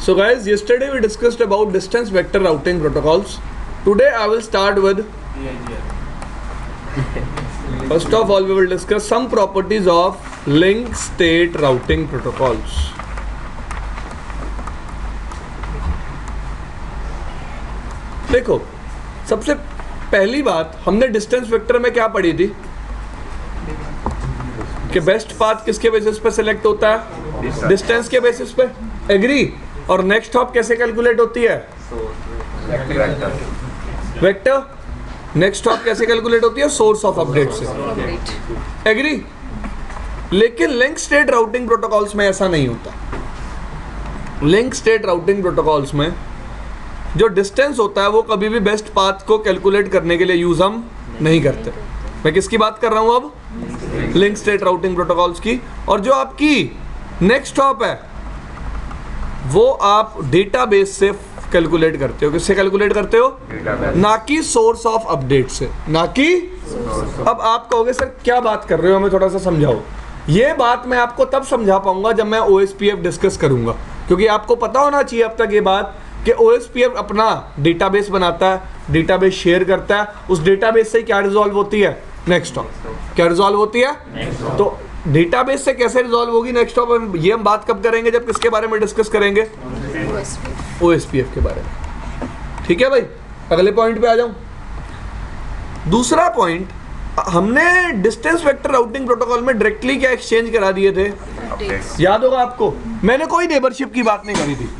So guys, yesterday we discussed about distance vector routing protocols. Today I will start with, first of all we will discuss some properties of link state routing protocols. देखो, सबसे पहली बात हमने distance vector में क्या पढ़ी थी कि बेस्ट पाथ किसके बेसिस पे सिलेक्ट होता है? डिस्टेंस के बेसिस पे। एग्री? और नेक्स्ट हॉप कैसे कैलकुलेट होती है? वेक्टर। नेक्स्ट हॉप कैसे कैलकुलेट होती है? सोर्स ऑफ अपडेट से। एग्री? लेकिन लिंक स्टेट राउटिंग प्रोटोकॉल्स में ऐसा नहीं होता। लिंक स्टेट राउटिंग प्रोटोकॉल्स में जो डिस्टेंस होता है वो कभी भी बेस्ट पाथ को कैलकुलेट करने के लिए यूज हम नहीं करते। मैं किसकी बात कर रहा हूं अब? लिंक स्टेट राउटिंग प्रोटोकॉल्स की। और जो आपकी नेक्स्ट हॉप है वो आप डेटाबेस से कैलकुलेट करते हो। किससे कैलकुलेट करते हो? ना कि सोर्स ऑफ अपडेट से। ना कि अब आप कहोगे सर क्या बात कर रहे हो, हमें थोड़ा सा समझाओ। ये बात मैं आपको तब समझा पाऊंगा जब मैं OSPF डिस्कस करूंगा, क्योंकि आपको पता होना चाहिए अब तक ये बात कि OSPF अपना डेटाबेस बनाता है, डेटाबेस शेयर करता है, उस डेटाबेस से क्या रिजॉल्व होती है? Next hop. क्या रिजॉल्व होती है? तो डेटाबेस से कैसे रिजॉल्व होगी नेक्स्ट हॉप, ये हम बात कब करेंगे? जब किसके बारे में डिस्कस करेंगे? OSPF के बारे में। ठीक है भाई, अगले पॉइंट पे आ जाऊं। दूसरा पॉइंट, हमने डिस्टेंस वेक्टर राउटिंग प्रोटोकॉल में डायरेक्टली क्या एक्सचेंज करा दिए थे? याद होगा आपको, मैंने कोई नेबरशिप की बात नहीं करी थी।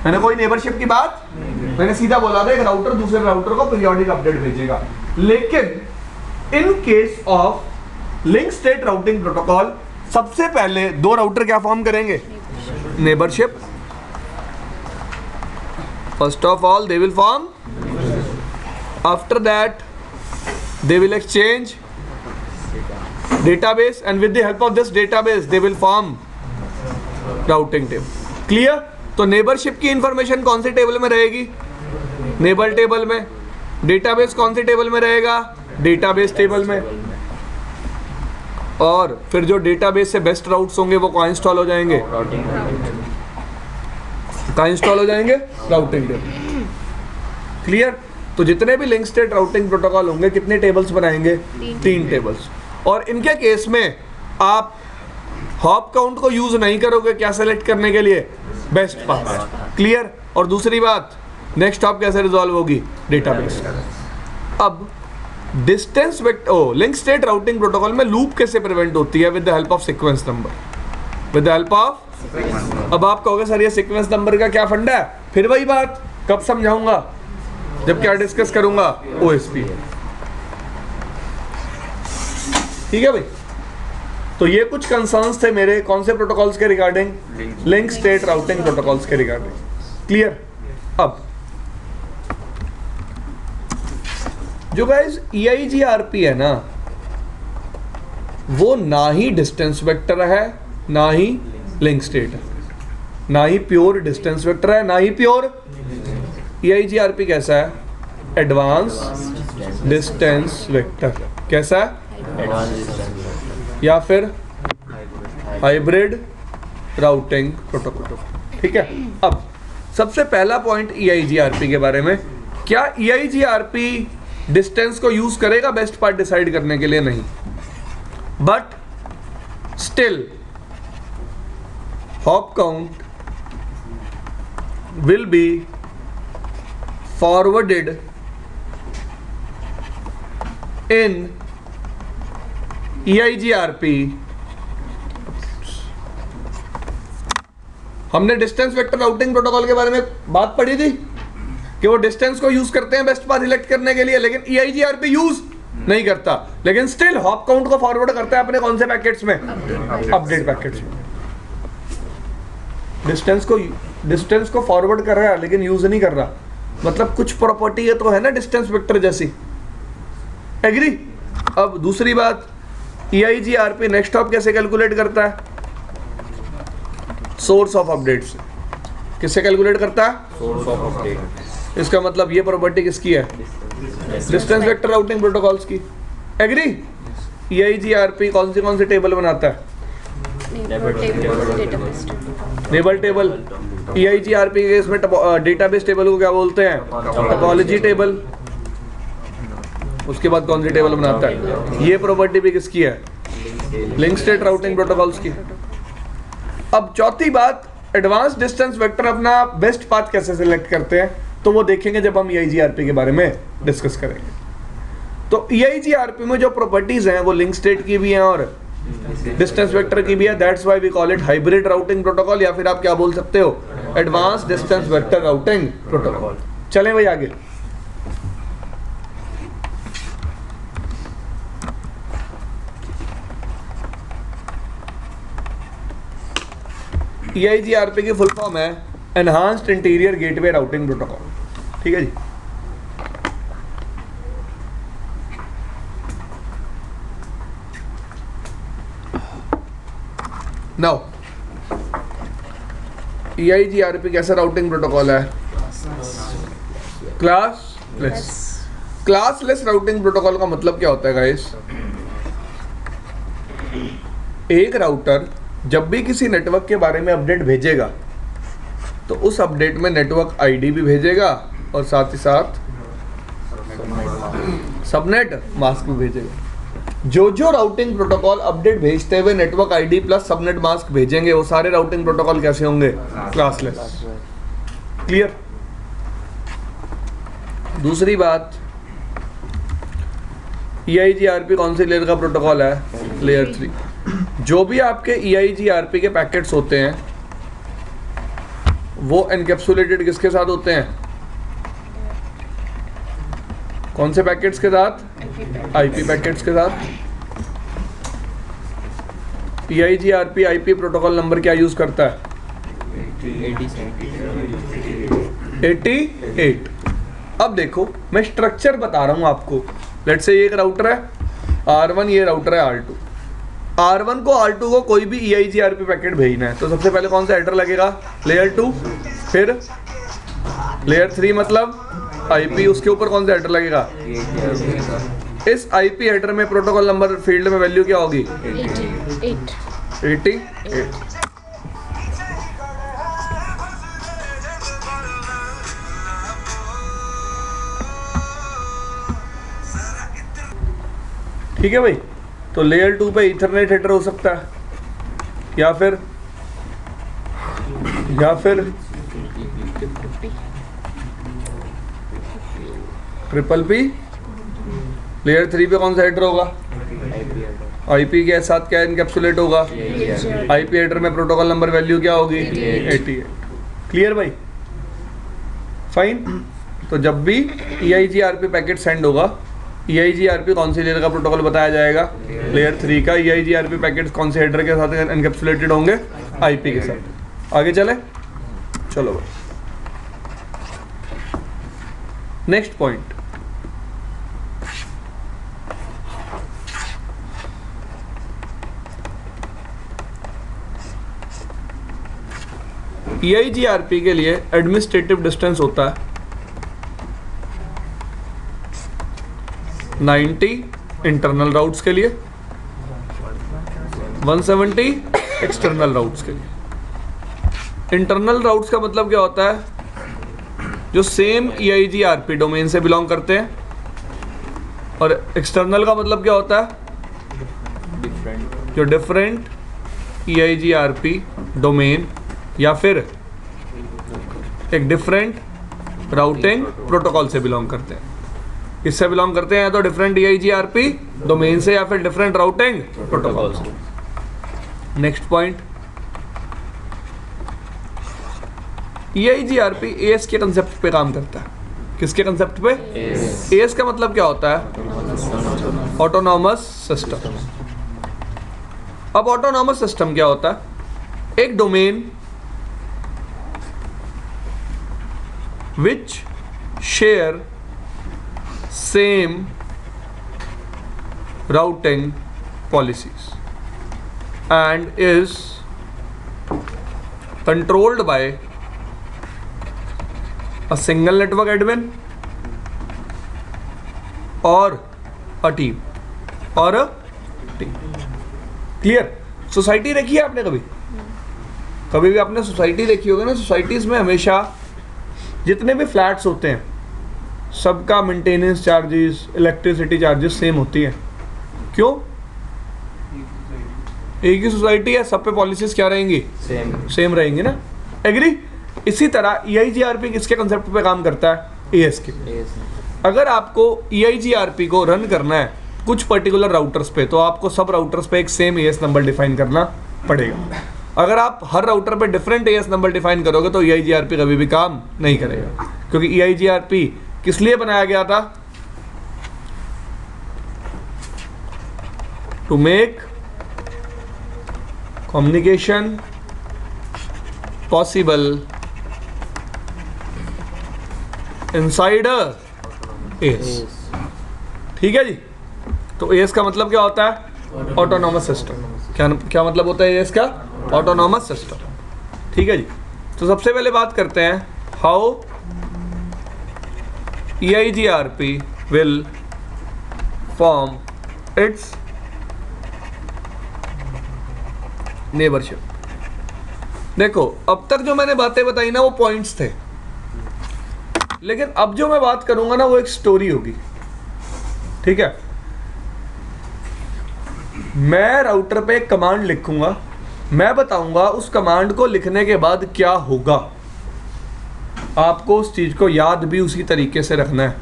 मैंने कोई नेबरशिप की बात, मैंने सीधा बोला था एक राउटर दूसरे राउटर को पीरियोडिक अपडेट भेजेगा। लेकिन in case of link state routing protocol सबसे पहले दो राउटर क्या फॉर्म करेंगे? Neighbourship. First of all they will form, after that they will exchange database and with the help of this database they will form routing table. Clear? तो neighbourship की information कौन सी table में रहेगी? Neighbour table में। Database कौन सी table में रहेगा? Database table में। और फिर जो डेटाबेस से बेस्ट राउट्स होंगे वो कहाँ इंस्टॉल हो जाएंगे? कहाँ इंस्टॉल हो जाएंगे? Routing table. क्लियर? तो जितने भी लिंक स्टेट राउटिंग प्रोटोकॉल होंगे कितने टेबल्स बनाएंगे? 3 टेबल्स। और इनके केस में आप हॉप काउंट को यूज नहीं करोगे क्या सेलेक्ट करने के लिए? Best path. क्लियर? और दूसरी बात, नेक्स्ट हॉप कैसे रिजॉल्व होगी? डेटाबेस। अब distance vector link state routing protocol में लूप कैसे प्रिवेंट होती है? With the help of sequence number. With the help of, अब आप कहोगे सर ये सीक्वेंस नंबर का क्या फंडा है? फिर वही बात, कब समझाऊंगा? जब क्या डिस्कस करूंगा? OSPF। ठीक है भाई, तो ये कुछ कंसर्न्स थे मेरे कौन से प्रोटोकॉल्स के regarding? Link state routing protocols के रिगार्डिंग। क्लियर? अब जो गाइस EIGRP है ना, वो ना ही डिस्टेंस वेक्टर है ना ही लिंक स्टेट है, ना ही प्योर डिस्टेंस वेक्टर है ना ही प्योर। EIGRP कैसा है? Advance distance vector. कैसा है? या फिर हाइब्रिड राउटिंग प्रोटोकॉल। ठीक है? अब सबसे पहला पॉइंट EIGRP के बारे में, क्या EIGRP डिस्टेंस को यूज करेगा बेस्ट पाथ डिसाइड करने के लिए? नहीं। But still hop count will be forwarded in EIGRP। हमने डिस्टेंस वेक्टर राउटिंग प्रोटोकॉल के बारे में बात पढ़ी थी कि वो डिस्टेंस को यूज करते हैं बेस्ट पाथ सिलेक्ट करने के लिए, लेकिन EIGRP यूज नहीं करता। लेकिन स्टिल हॉप काउंट को फॉरवर्ड करता है अपने कौन से पैकेट्स में? अपडेट पैकेट्स में। डिस्टेंस को फॉरवर्ड कर रहा है लेकिन यूज नहीं कर रहा, मतलब कुछ प्रॉपर्टी है तो है ना डिस्टेंस वेक्टर जैसी। एग्री? अब दूसरी बात, EIGRP नेक्स्ट हॉप कैसे कैलकुलेट करता है? सोर्स ऑफ अपडेट से। किससे कैलकुलेट करता है? Source of update. इसका मतलब ये प्रॉपर्टी किसकी है? डिस्टेंस वेक्टर राउटिंग प्रोटोकॉल्स की। एग्री? EIGRP कौन सी टेबल बनाता है? नेबर टेबल, EIGRP के केस में डेटाबेस टेबल को क्या बोलते हैं? Topology table. उसके बाद कौन सी टेबल बनाता है? ये प्रॉपर्टी भी किसकी है? लिंक स्टेट राउटिंग प्रोटोकॉल्स की। अब चौथी बात, एडवांस डिस्टेंस वेक्टर अपना बेस्ट पाथ कैसे सिलेक्ट करते हैं, तो वो देखेंगे जब हम EIGRP के बारे में डिस्कस करेंगे। तो EIGRP में जो प्रॉपर्टीज हैं वो लिंक स्टेट की भी हैं और डिस्टेंस वेक्टर की भी है। That's why we call it hybrid routing protocol, या फिर आप क्या बोल सकते हो? Advance distance vector routing protocol. चलें भाई आगे। EIGRP की फुल फॉर्म है enhanced interior gateway routing protocol. ठीक है जी। नाउ EIGRP कैसा राउटिंग प्रोटोकॉल है? क्लासलेस। क्लासलेस राउटिंग प्रोटोकॉल का मतलब क्या होता है गाइस? एक राउटर जब भी किसी नेटवर्क के बारे में अपडेट भेजेगा तो उस अपडेट में नेटवर्क आईडी भी भेजेगा और साथ ही साथ सबनेट मास्क भी भेजेगा। जो राउटिंग प्रोटोकॉल अपडेट भेजते हुए network ID plus subnet mask भेजेंगे वो सारे राउटिंग प्रोटोकॉल कैसे होंगे? क्लासलेस। क्लियर? दूसरी बात, EIGRP कौन सी लेयर का प्रोटोकॉल है? लेयर 3। जो भी आपके EIGRP के पैकेट्स होते हैं वो एनकैप्सुलेटेड किसके साथ होते हैं? कौन से पैकेट्स के साथ? IP पैकेट्स के साथ। EIGRP IP प्रोटोकॉल नंबर क्या यूज करता है? 88। अब देखो मैं स्ट्रक्चर बता रहा हूं आपको। लेट्स से एक राउटर है R1, ये राउटर है R2। R1 को R2 को कोई भी EIGRP पैकेट भेजना है तो सबसे पहले कौन सा हेडर लगेगा? लेयर 2। फिर लेयर 3 मतलब IP, उसके ऊपर कौन सा हेडर लगेगा? इस IP हेडर में प्रोटोकॉल नंबर फील्ड में वैल्यू क्या होगी? 88। ठीक है भाई। तो लेयर 2 पे इथरनेट हेडर हो सकता है या फिर ट्रिपल पी। लेयर 3 पे कौन सा हेडर होगा? IP के साथ क्या इनकैप्सुलेट होगा? IP हेडर में प्रोटोकॉल नंबर वैल्यू क्या होगी? 88। क्लियर भाई? फाइन। तो जब भी EIGRP पैकेट सेंड होगा, EIGRP कौन सी लेयर का प्रोटोकॉल बताया जाएगा? लेयर 3 का। EIGRP पैकेट्स कौन से हेडर के साथ एनकैप्सुलेटेड होंगे? IP के साथ। आगे चले, चलो भाई। नेक्स्ट पॉइंट, EIGRP के लिए एडमिनिस्ट्रेटिव डिस्टेंस होता है 90 इंटरनल राउट्स के लिए, 170 एक्सटर्नल राउट्स के लिए। इंटरनल राउट्स का मतलब क्या होता है? जो सेम EIGRP डोमेन से बिलोंग करते हैं। और एक्सटर्नल का मतलब क्या होता है? जो डिफरेंट EIGRP डोमेन या फिर एक डिफरेंट राउटिंग प्रोटोकॉल से बिलोंग करते हैं। किससे बिलोंग करते हैं? या तो डिफरेंट EIGRP डोमेन से या फिर डिफरेंट राउटिंग प्रोटोकॉल से। नेक्स्ट पॉइंट, EIGRP AS के कंसेप्ट पे काम करता है। किसके कंसेप्ट पे? AS का मतलब क्या होता है? Autonomous system. अब ऑटोनॉमस सिस्टम क्या होता है? एक domain which share same routing policies and is controlled by a single network admin or a team clear? Society देखी है आपने कभी? कभी भी आपने सोसाइटी देखी होगी ना, सोसाइटीज़ में हमेशा जितने भी फ्लैट्स होते हैं सबका maintenance charges, electricity charges same होती है। क्यों? एक ही सोसाइटी है, सब पे पॉलिसीज क्या रहेंगी? सेम रहेंगी ना। एग्री? इसी तरह EIGRP किसके कंसेप्ट पे काम करता है? AS के। अगर आपको EIGRP को रन करना है कुछ पर्टिकुलर राउटर्स पे, तो आपको सब राउटर्स पे एक सेम AS नंबर डिफाइन करना पड़ेगा। अगर आप हर राउटर पे डिफरेंट AS नंबर डिफाइन करोगे तो EIGRP कभी भी काम नहीं करेगा, क्योंकि EIGRP किस लिए बनाया गया था? To make communication possible inside AS। ठीक है जी। तो AS का मतलब क्या होता है? Autonomous system. क्या मतलब होता है AS का? Autonomous system. ठीक है जी। तो सबसे पहले बात करते हैं how EIGRP will form it's neighbourship. देखो, अब तक जो मैंने बातें बताई ना वो पॉइंट्स थे, लेकिन अब जो मैं बात करूंगा ना वो एक स्टोरी होगी। ठीक है? मैं राउटर पे एक कमांड लिखूंगा, मैं बताऊंगा उस कमांड को लिखने के बाद क्या होगा। आपको उस चीज को याद भी उसी तरीके से रखना है।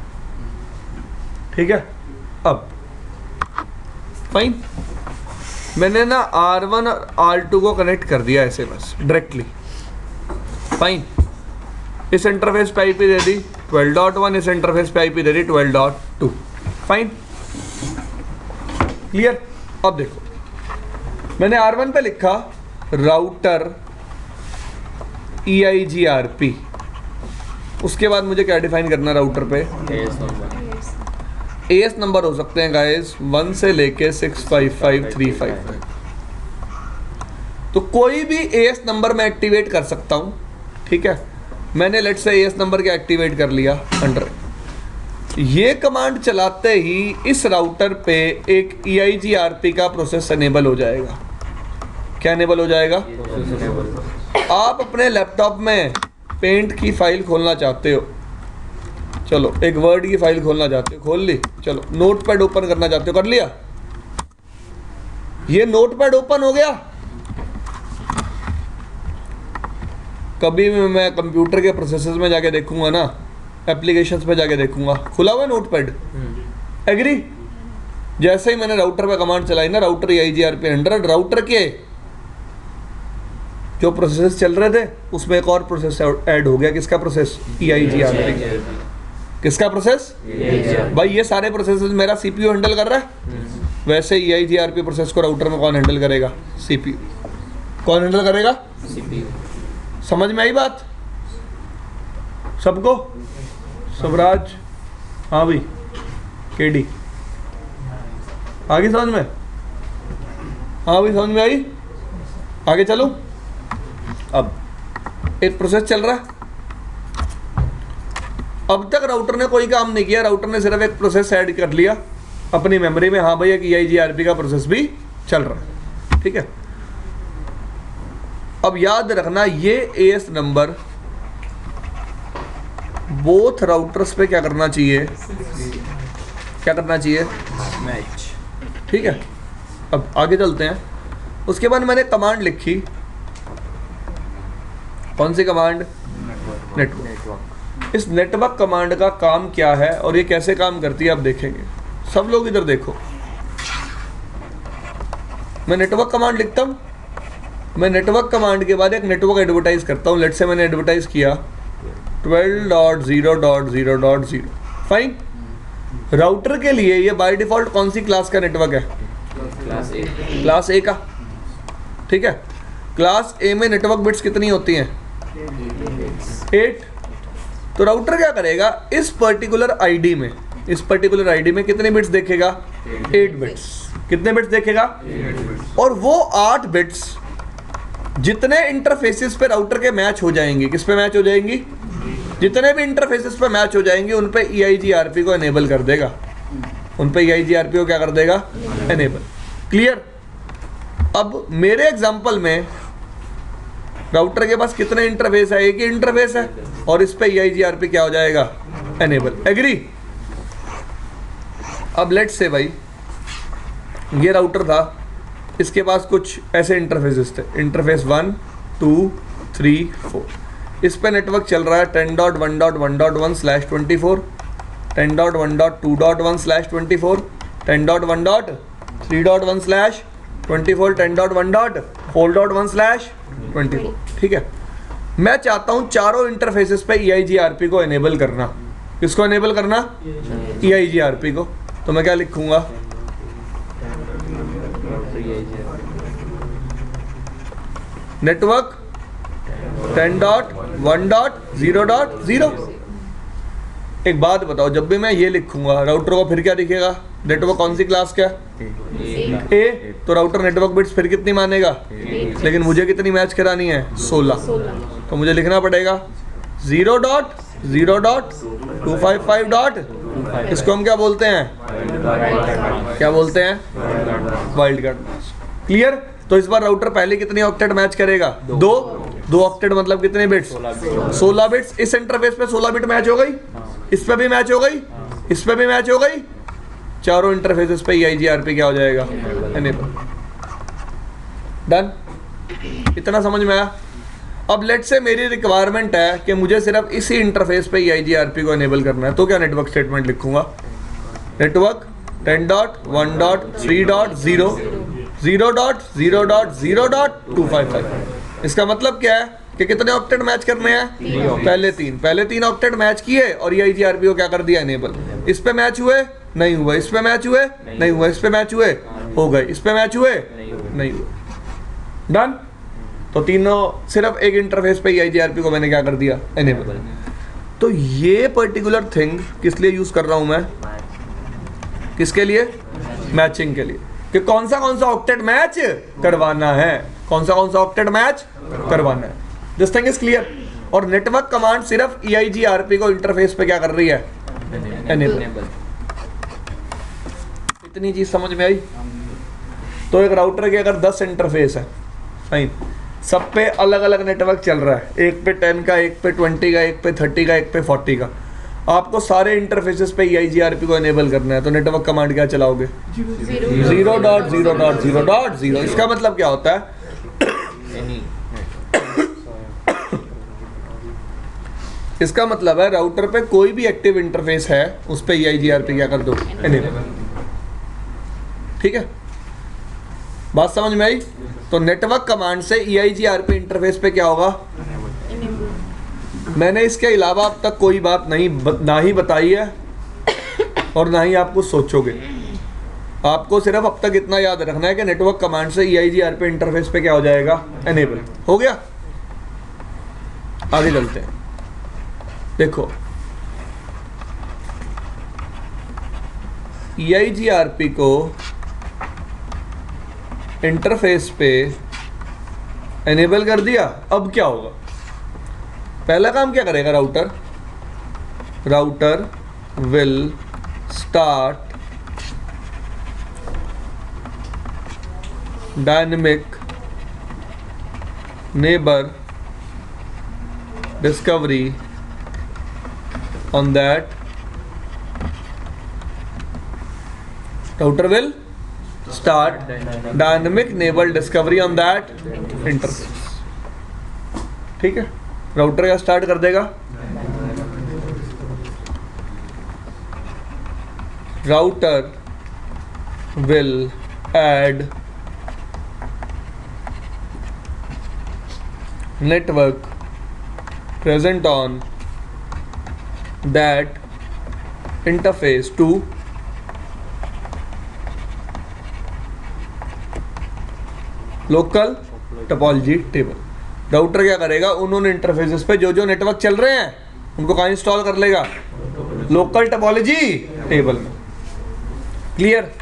ठीक है? अब फाइन, मैंने ना R1 और R2 को कनेक्ट कर दिया ऐसे बस डायरेक्टली। फाइन, इस इंटरफेस पे IP दे दी 12.1, इस इंटरफेस पे IP दे दी 12.2। Fine, clear? अब देखो, मैंने R1 पे लिखा राउटर EIGRP, उसके बाद मुझे क्या डिफाइन करना राउटर पे? AS नंबर हो सकते हैं गाइस 1 से लेके 65535। तो कोई भी AS नंबर मैं एक्टिवेट कर सकता हूं। ठीक है? मैंने लेट से AS नंबर क्या एक्टिवेट कर लिया 100। ये कमांड चलाते ही इस राउटर पे एक EIGRP का प्रोसेस एनेबल हो जाएगा। क्या एनेबल हो जाएगा? आप अपने लैपटॉप में पेंट की फाइल खोलना चाहते हो, चलो एक वर्ड की फाइल खोलना चाहते हो, खोल ली। चलो नोटपैड ओपन करना चाहते हो, कर लिया। ये नोटपैड ओपन हो गया। कभी भी मैं कंप्यूटर के प्रोसेसेस में जाके देखूंगा ना, एप्लीकेशंस पे जाके देखूंगा, खुला हुआ नोटपैड। एग्री? जैसे ही मैंने राउटर पे कमांड चलाई ना, राउटर EIGRP 100, राउटर के जो प्रोसेस चल रहे थे उसमें एक और प्रोसेस ऐड हो गया। किसका प्रोसेस? EIGRP। किसका प्रोसेस? भाई ये सारे प्रोसेस मेरा CPU हैंडल कर रहा है, वैसे EIGRP प्रोसेस को राउटर में कौन हैंडल करेगा? CPU। कौन हैंडल करेगा? CPU। समझ में आई बात सबको? सबराज, हाँ भाई, KD आगे समझ में? हाँ भाई समझ में आई? आगे चलो। अब एक प्रोसेस चल रहा है, अब तक राउटर ने कोई काम नहीं किया, राउटर ने सिर्फ एक प्रोसेस ऐड कर लिया अपनी मेमोरी में। हाँ भाई, एक EIGRP का प्रोसेस भी चल रहा है। ठीक है? अब याद रखना ये AS नंबर बोथ राउटर्स पे क्या करना चाहिए? क्या करना चाहिए? मैच। ठीक है? अब आगे चलते हैं। उसके बाद मैंने कमांड लिखी, कौन सी कमांड? नेटवर्क। इस नेटवर्क कमांड का काम क्या है और ये कैसे काम करती है आप देखेंगे। सब लोग इधर देखो, मैं नेटवर्क कमांड लिखता हूं, मैं नेटवर्क कमांड के बाद एक नेटवर्क एडवर्टाइज करता हूं। लेट से मैंने एडवर्टाइज किया 12.0.0.0। फाइन, राउटर के लिए ये बाय डिफॉल्ट कौन सी क्लास का नेटवर्क है? क्लास A का। ठीक है? क्लास A में नेटवर्क बिट्स कितनी होती हैं? 8। तो राउटर क्या करेगा? इस पर्टिकुलर आईडी में, इस पर्टिकुलर आईडी में कितने बिट्स देखेगा? 8 बिट्स। कितने बिट्स देखेगा? और वो 8 बिट्स जितने इंटरफेसेस पे राउटर के मैच हो जाएंगे, किस पे मैच हो जाएंगी? जितने भी इंटरफेसेस पे मैच हो जाएंगे उन पे EIGRP को एनेबल कर देगा। उन पे EIGRP को क्या कर देगा? एनेबल। क्लियर? अब मेरे एग्जांपल में राउटर के पास कितने इंटरफेस है? एक ही इंटरफेस है, और इस पे EIGRP क्या हो जाएगा? एनेबल। एग्री? अब लेट्स से भाई ये राउटर था, इसके पास कुछ ऐसे इंटरफेसेस थे, इंटरफेस 1 2 3 4। इस पे नेटवर्क चल रहा है 10.1.1.1/24, 10.1.2.1/24, 10.1.3.1/24, 10.1.4.1/24। ठीक है, मैं चाहता हूं चारों इंटरफेसेस पे EIGRP को एनेबल करना। किसको एनेबल करना? EIGRP को। तो मैं क्या लिखूंगा? नेटवर्क 10.1.0.0। एक बात बताओ, जब भी मैं ये लिखूंगा राउटर को फिर क्या दिखेगा? नेटवर्क कौन सी क्लास का? ए। तो राउटर नेटवर्क बिट्स फिर कितनी मानेगा? लेकिन मुझे कितनी मैच करानी है? 16। तो मुझे लिखना पड़ेगा 0.0.255. इसको हम क्या बोलते हैं? क्या बोलते हैं? Wild card. क्लियर? तो इस बार राउटर पहले कितनी ऑक्टेट मैच करेगा? 2 ऑक्टेट मतलब कितने बिट्स? 16 बिट्स। इस इंटरफेस पे 16 बिट मैच हो गई, इस पे भी मैच हो गई, इस पे भी मैच हो गई। चारों इंटरफेसेस पे EIGRP क्या हो जाएगा? एनेबल। डन? इतना समझ में आया? अब लेट से मेरी रिक्वायरमेंट है कि मुझे सिर्फ इसी इंटरफेस पे EIGRP को एनेबल करना है, तो क्या नेटवर्क स्टेटमेंट लिखूंगा? नेटवर्क 10.1.3.0 0.0.0.255। इसका मतलब क्या है कि कितने ऑक्टेट मैच करने हैं? पहले तीन ऑक्टेट मैच किए और EIGRP को क्या कर दिया? एनेबल। इस पे मैच हुए? नहीं हुए। इस पे मैच हुए? नहीं हुए। इस पे मैच हुए? हो गए। इस पे मैच हुए? नहीं हुए। डन? तो तीनों सिर्फ एक इंटरफेस पे EIGRP को मैंने क्या कर दिया? एनेबल। तो ये पर्टिकुलर थिंग किस लिए यूज कर रहा हूं मैं? किसके लिए? मैचिंग के लिए, कि कौन सा ऑक्टेट मैच करवाना है, कौन सा ऑक्टेट मैच करवाना है। This thing is clear. और नेटवर्क कमांड सिर्फ EIGRP को इंटरफेस पे क्या कर रही है? एनेबल। इतनी चीज समझ में आई? तो एक राउटर के अगर 10 इंटरफेस है, फाइन, सब पे अलग अलग नेटवर्क चल रहा है, एक पे 10 का, एक पे 20 का, एक पे 30 का, एक पे 40 का, आपको सारे इंटरफेसेस पे EIGRP को एनेबल करना है, तो नेटवर्क कमांड क्या चलाओगे? 0.0.0.0। इसका मतलब क्या होता है? इसका मतलब है राउटर पे कोई भी एक्टिव इंटरफेस है उस पे EIGRP क्या कर दो? एनेबल। ठीक है, बात समझ में आई? तो नेटवर्क कमांड से EIGRP इंटरफेस पे क्या होगा? मैंने इसके अलावा अब तक कोई बात ना ही बताई है और ना ही आपको सोचोगे। आपको सिर्फ अब तक इतना याद रखना है कि नेटवर्क कमांड से EIGRP इंटरफेस पे क्या हो जाएगा? एनेबल। हो गया? आगे चलते हैं। देखो, EIGRP को इंटरफेस पे एनेबल कर दिया। अब क्या होगा? पहला काम क्या करेगा router? Router will start dynamic neighbour discovery on that. Router will start dynamic neighbor discovery on that interface। ठीक है, राउटर का स्टार्ट कर देगा। Router will add network present on that interface to local topology table. Router क्या करेगा? उन्होंने interfaces पे जो जो नेटवर्क चल रहे हैं उनको कहाँ इंस्टॉल कर लेगा? लोकल टोपोलॉजी टेबल में। क्लियर?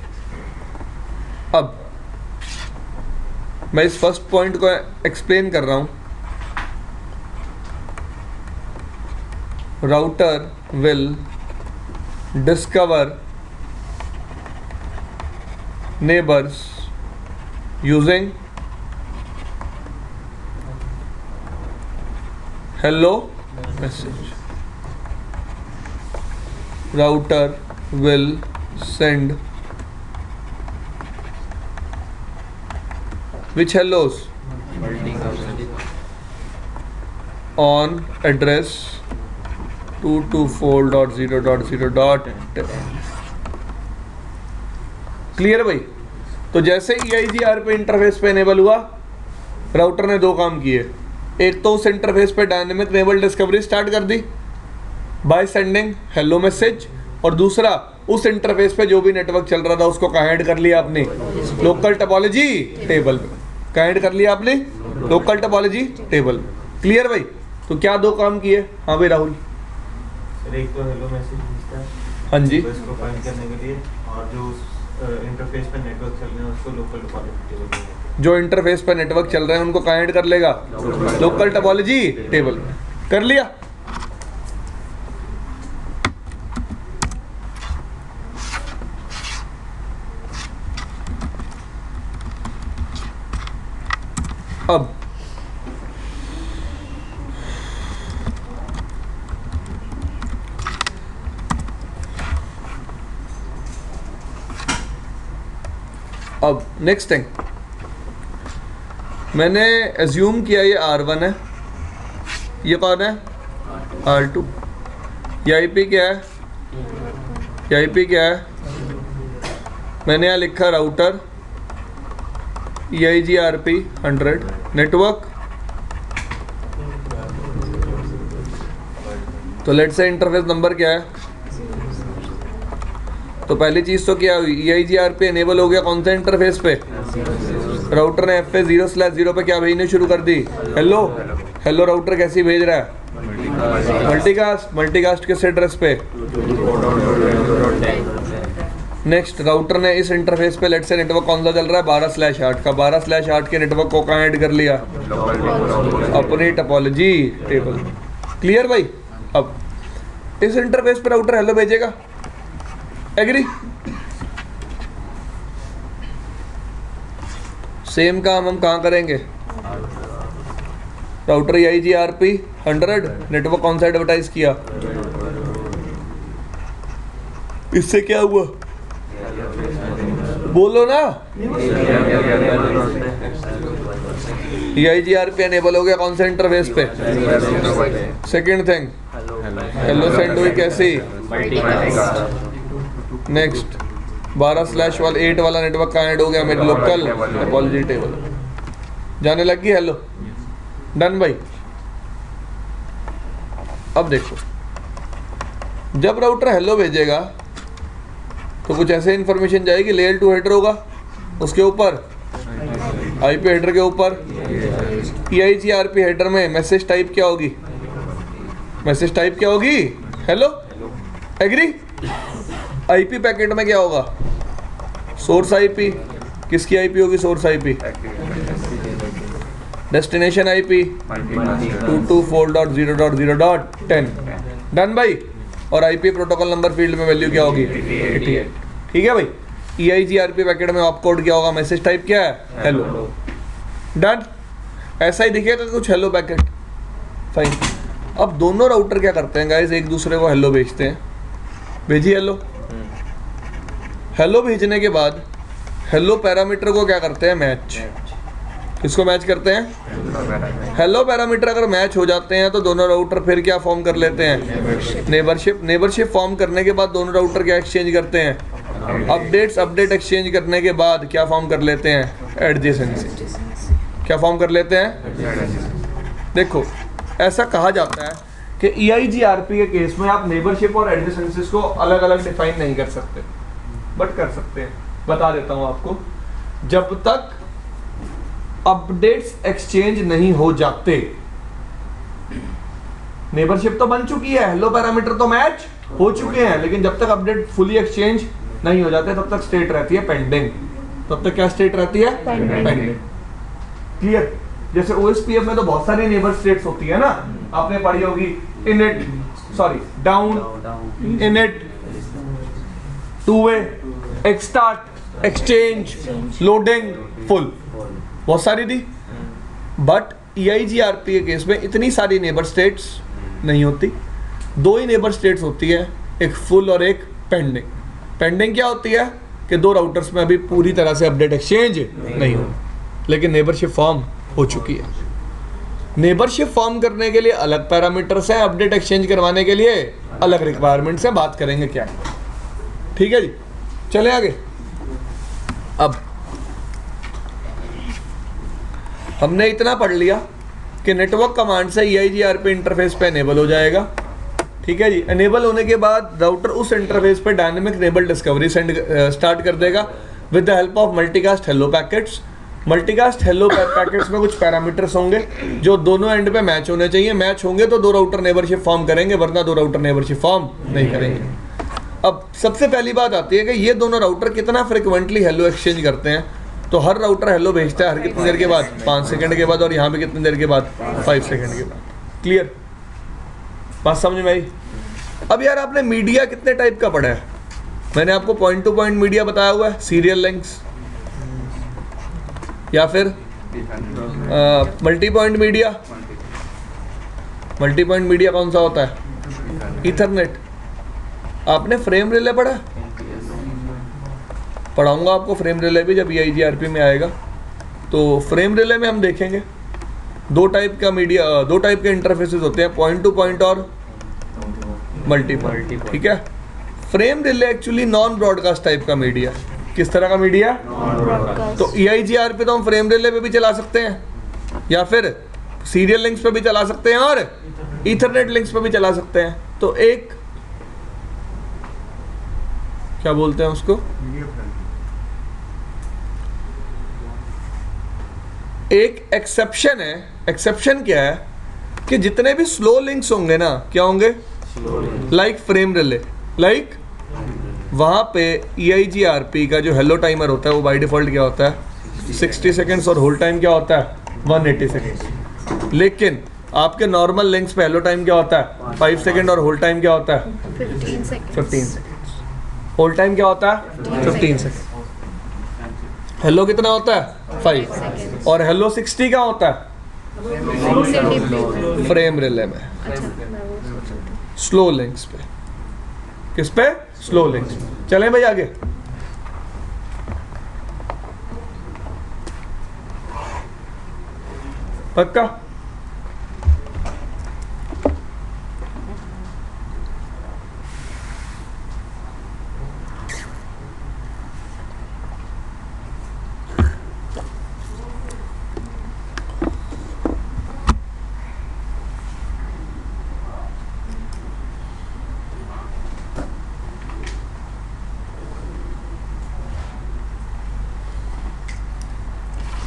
अब मैं इस फर्स्ट पॉइंट को एक्सप्लेन कर रहा हूं। Router will discover neighbours using hello message. Router will send which hellos on address 224.0.0.10. Clear भाई? तो जैसे EIGR पे इंटरफेस पे इनेबल हुआ, राउटर ने दो काम किए। एक तो उस इंटरफेस पे डायनेमिक इनेबल डिस्कवरी स्टार्ट कर दी बाय सेंडिंग हेलो मैसेज, और दूसरा उस इंटरफेस पे जो भी नेटवर्क चल रहा था उसको कहाँ ऐड कर लिया आपने? लोकल टोपोलॉजी टेबल पे। कहाँ ऐड कर लिया आपने? Local topology table. क्लियर भाई? तो क्या दो काम किए? हाँ भाई राहुल। एक तो हेलो मैसेज भेजता है, हाँ जी। इसको फाइंड करने के लिए, और जो इंटरफेस पे नेटवर्क चल रहे हैं उसको लोकल टोपोलॉजी टेबल में। जो इंटरफेस पे नेटवर्क चल रहे हैं उनको कहाँ ऐड कर लेगा? लोकल टोपोलॉजी टेबल में। कर लिया? अब नेक्स्ट थिंग, मैंने एज्यूम किया ये R1 है, ये कौन है? R2। ये IP क्या है? ये IP क्या है? मैंने यहाँ लिखा राउटर EIGRP 100 नेटवर्क। तो लेट्स से इंटरफेस नंबर क्या है? तो पहली चीज तो क्या हुई? EIGRP एनेबल हो गया कौन सा इंटरफेस पे? राउटर ने FA 0/0 पे क्या भेजने शुरू कर दी? हेलो। हेलो राउटर कैसी भेज रहा है? मल्टीकास्ट। मल्टीकास्ट किस एड्रेस पे? नेक्स्ट, राउटर ने इस इंटरफेस पे लेट्स से नेटवर्क कौन सा चल रहा है? 12/8 का। 12/8 के नेटवर्क को कहाँ ऐड कर लिया? अपनी टोपोलॉजी टेबल। क्लियर भाई? अब इस इंटरफेस पे राउटर हेलो भेजेगा। एग्री? सेम काम हम कहाँ करेंगे? राउटर EIGRP 100 नेटवर्क कौन सा एडवर्टाइज किया? इससे क्या हुआ? बोलो ना। EIGRP एनेबल हो गया कौन सा इंटरफेस पे? सेकंड थिंग, हेलो सेंड हुई कैसी? नेक्स्ट, 12/8 वाला नेटवर्क कहाँ ऐड हो गया? मेरी लोकल टोपोलॉजी टेबल। जाने लगी हेलो? डन भाई? अब देखो, जब राउटर हेलो भेजेगा तो कुछ ऐसे इन्फॉर्मेशन जाएगी। लेयर 2 हेडर होगा, उसके ऊपर IP हेडर के ऊपर EIGRP हेडर में मैसेज टाइप क्या होगी? मैसेज टाइप क्या होगी? हेलो। एग्री? IP पैकेट में क्या होगा? Source IP। किसकी IP होगी source IP? Destination IP 224.0.0.10। Done भाई? और IP प्रोटोकॉल नंबर फील्ड में वैल्यू क्या होगी? 88। ठीक है भाई? EIGRP पैकेट में ऑप कोड क्या होगा? मैसेज टाइप क्या है? हेलो। डन? ऐसा ही दिखेगा कुछ हेलो पैकेट। फाइन। अब दोनों राउटर क्या करते हैं गाइस? एक दूसरे को हेलो भेजते हैं। भेजी हेलो। हेलो भेजने के बाद हेलो पैरामीटर को क्या करते हैं? मैच। किसको मैच करते हैं? हेलो पैरामीटर अगर मैच हो जाते हैं तो दोनों राउटर फिर क्या फॉर्म कर लेते हैं? नेबरशिप। नेबरशिप फॉर्म करने के बाद दोनों राउटर क्या एक्सचेंज करते हैं? अपडेट एक्सचेंज करने के बाद क्या फॉर्म कर लेते हैं? एडजेसेंसी। क्या फॉर्म कर लेते हैं? देखो, ऐसा कहा जाता है कि EIGRP के केस में आप नेबरशिप और एडजेसेंसीज को अलग अलग डिफाइन नहीं कर सकते, बट कर सकते हैं। बता देता हूं आपको। जब तक अपडेट्स एक्सचेंज नहीं हो जाते, नेबरशिप तो बन चुकी है, हेलो पैरामीटर तो मैच हो चुके हैं, लेकिन जब तक अपडेट फुली एक्सचेंज नहीं हो जाते तब तक स्टेट रहती है पेंडिंग। तब तक क्या स्टेट रहती है? पेंडिंग। क्लियर? जैसे OSPF में तो बहुत सारी नेबर स्टेट्स होती है ना, आपने पढ़ी होगी। Init, sorry, down, init, two way, exstart, exchange, loading, full, बहुत सारी थी। बट EIGRP के केस में इतनी सारी नेबर स्टेट्स नहीं होती, दो ही नेबर स्टेट्स होती है, एक फुल और एक पेंडिंग। पेंडिंग क्या होती है कि दो राउटर्स में अभी पूरी तरह से अपडेट एक्सचेंज नहीं हो, लेकिन नेबरशिप फॉर्म हो चुकी है। नेबरशिप फॉर्म करने के लिए अलग पैरामीटर्स हैं, अपडेट एक्सचेंज करवाने के लिए अलग रिक्वायरमेंट्स हैं, बात करेंगे क्या। ठीक है जी, चले आगे। अब हमने इतना पढ़ लिया कि नेटवर्क कमांड से EIGRP इंटरफेस पे एनेबल हो जाएगा। ठीक है जी, एनेबल होने के बाद राउटर उस इंटरफेस पे डायनेमिक नेबल डिस्कवरी स्टार्ट कर देगा with the help of multicast hello packets. Multicast hello packets में कुछ पैरामीटर्स होंगे जो दोनों एंड पे मैच होने चाहिए। मैच होंगे तो दो राउटर नेबरशिप फॉर्म करेंगे, वरना दो राउटर नेबरशिप फॉर्म नहीं करेंगे। अब सबसे पहली बात आती है कि ये दोनों राउटर कितना फ्रिक्वेंटली हेलो एक्सचेंज करते हैं। तो हर राउटर हेलो भेजता है हर कितनी देर के बाद, 5 सेकंड के बाद, और यहाँ पे कितनी देर के बाद, 5 सेकंड के बाद। क्लियर, बात समझ में आई। अब यार आपने मीडिया कितने टाइप का पढ़ा है? मैंने आपको पॉइंट टू पॉइंट मीडिया बताया हुआ है, सीरियल लिंक्स, या फिर multi point media. Multi point media कौन सा होता है? ईथरनेट। आपने फ्रेम रिले पढ़ा? पढ़ाऊंगा आपको फ्रेम रिले भी जब EIGRP में आएगा। तो फ्रेम रिले में हम देखेंगे दो टाइप का मीडिया, दो टाइप के इंटरफेसेस होते हैं, पॉइंट टू पॉइंट और मल्टी पॉइंट। ठीक है, frame relay actually non broadcast type का मीडिया। किस तरह का मीडिया? तो EIGRP तो हम फ्रेम रिले पे भी चला सकते हैं, या फिर सीरियल लिंक्स पे भी चला सकते हैं, और ईथरनेट लिंक्स पे भी चला सकते हैं। तो एक क्या बोलते हैं उसको, एक एक्सेप्शन है। एक्सेप्शन क्या है कि जितने भी स्लो लिंक्स होंगे ना, क्या होंगे? लाइक फ्रेम रिले, लाइक वहाँ पे EIGRP का जो हेलो टाइमर होता है वो बाय डिफॉल्ट क्या होता है? 60 सेकेंड्स, और होल्ड टाइम क्या होता है? 180 सेकेंड्स। लेकिन आपके नॉर्मल लिंक्स पे हेलो टाइम क्या होता है? 5 सेकेंड, और होल्ड टाइम क्या होता है? 15 सेकेंड्स। होल्ड टाइम क्या होता है? 15 सेकेंड। हेलो कितना होता है? 5। और हेलो 60 क्या होता है? फ्रेम रिले में, स्लो लिंक्स पे। किस पे? Slow links. चलें भाई आगे। पक्का?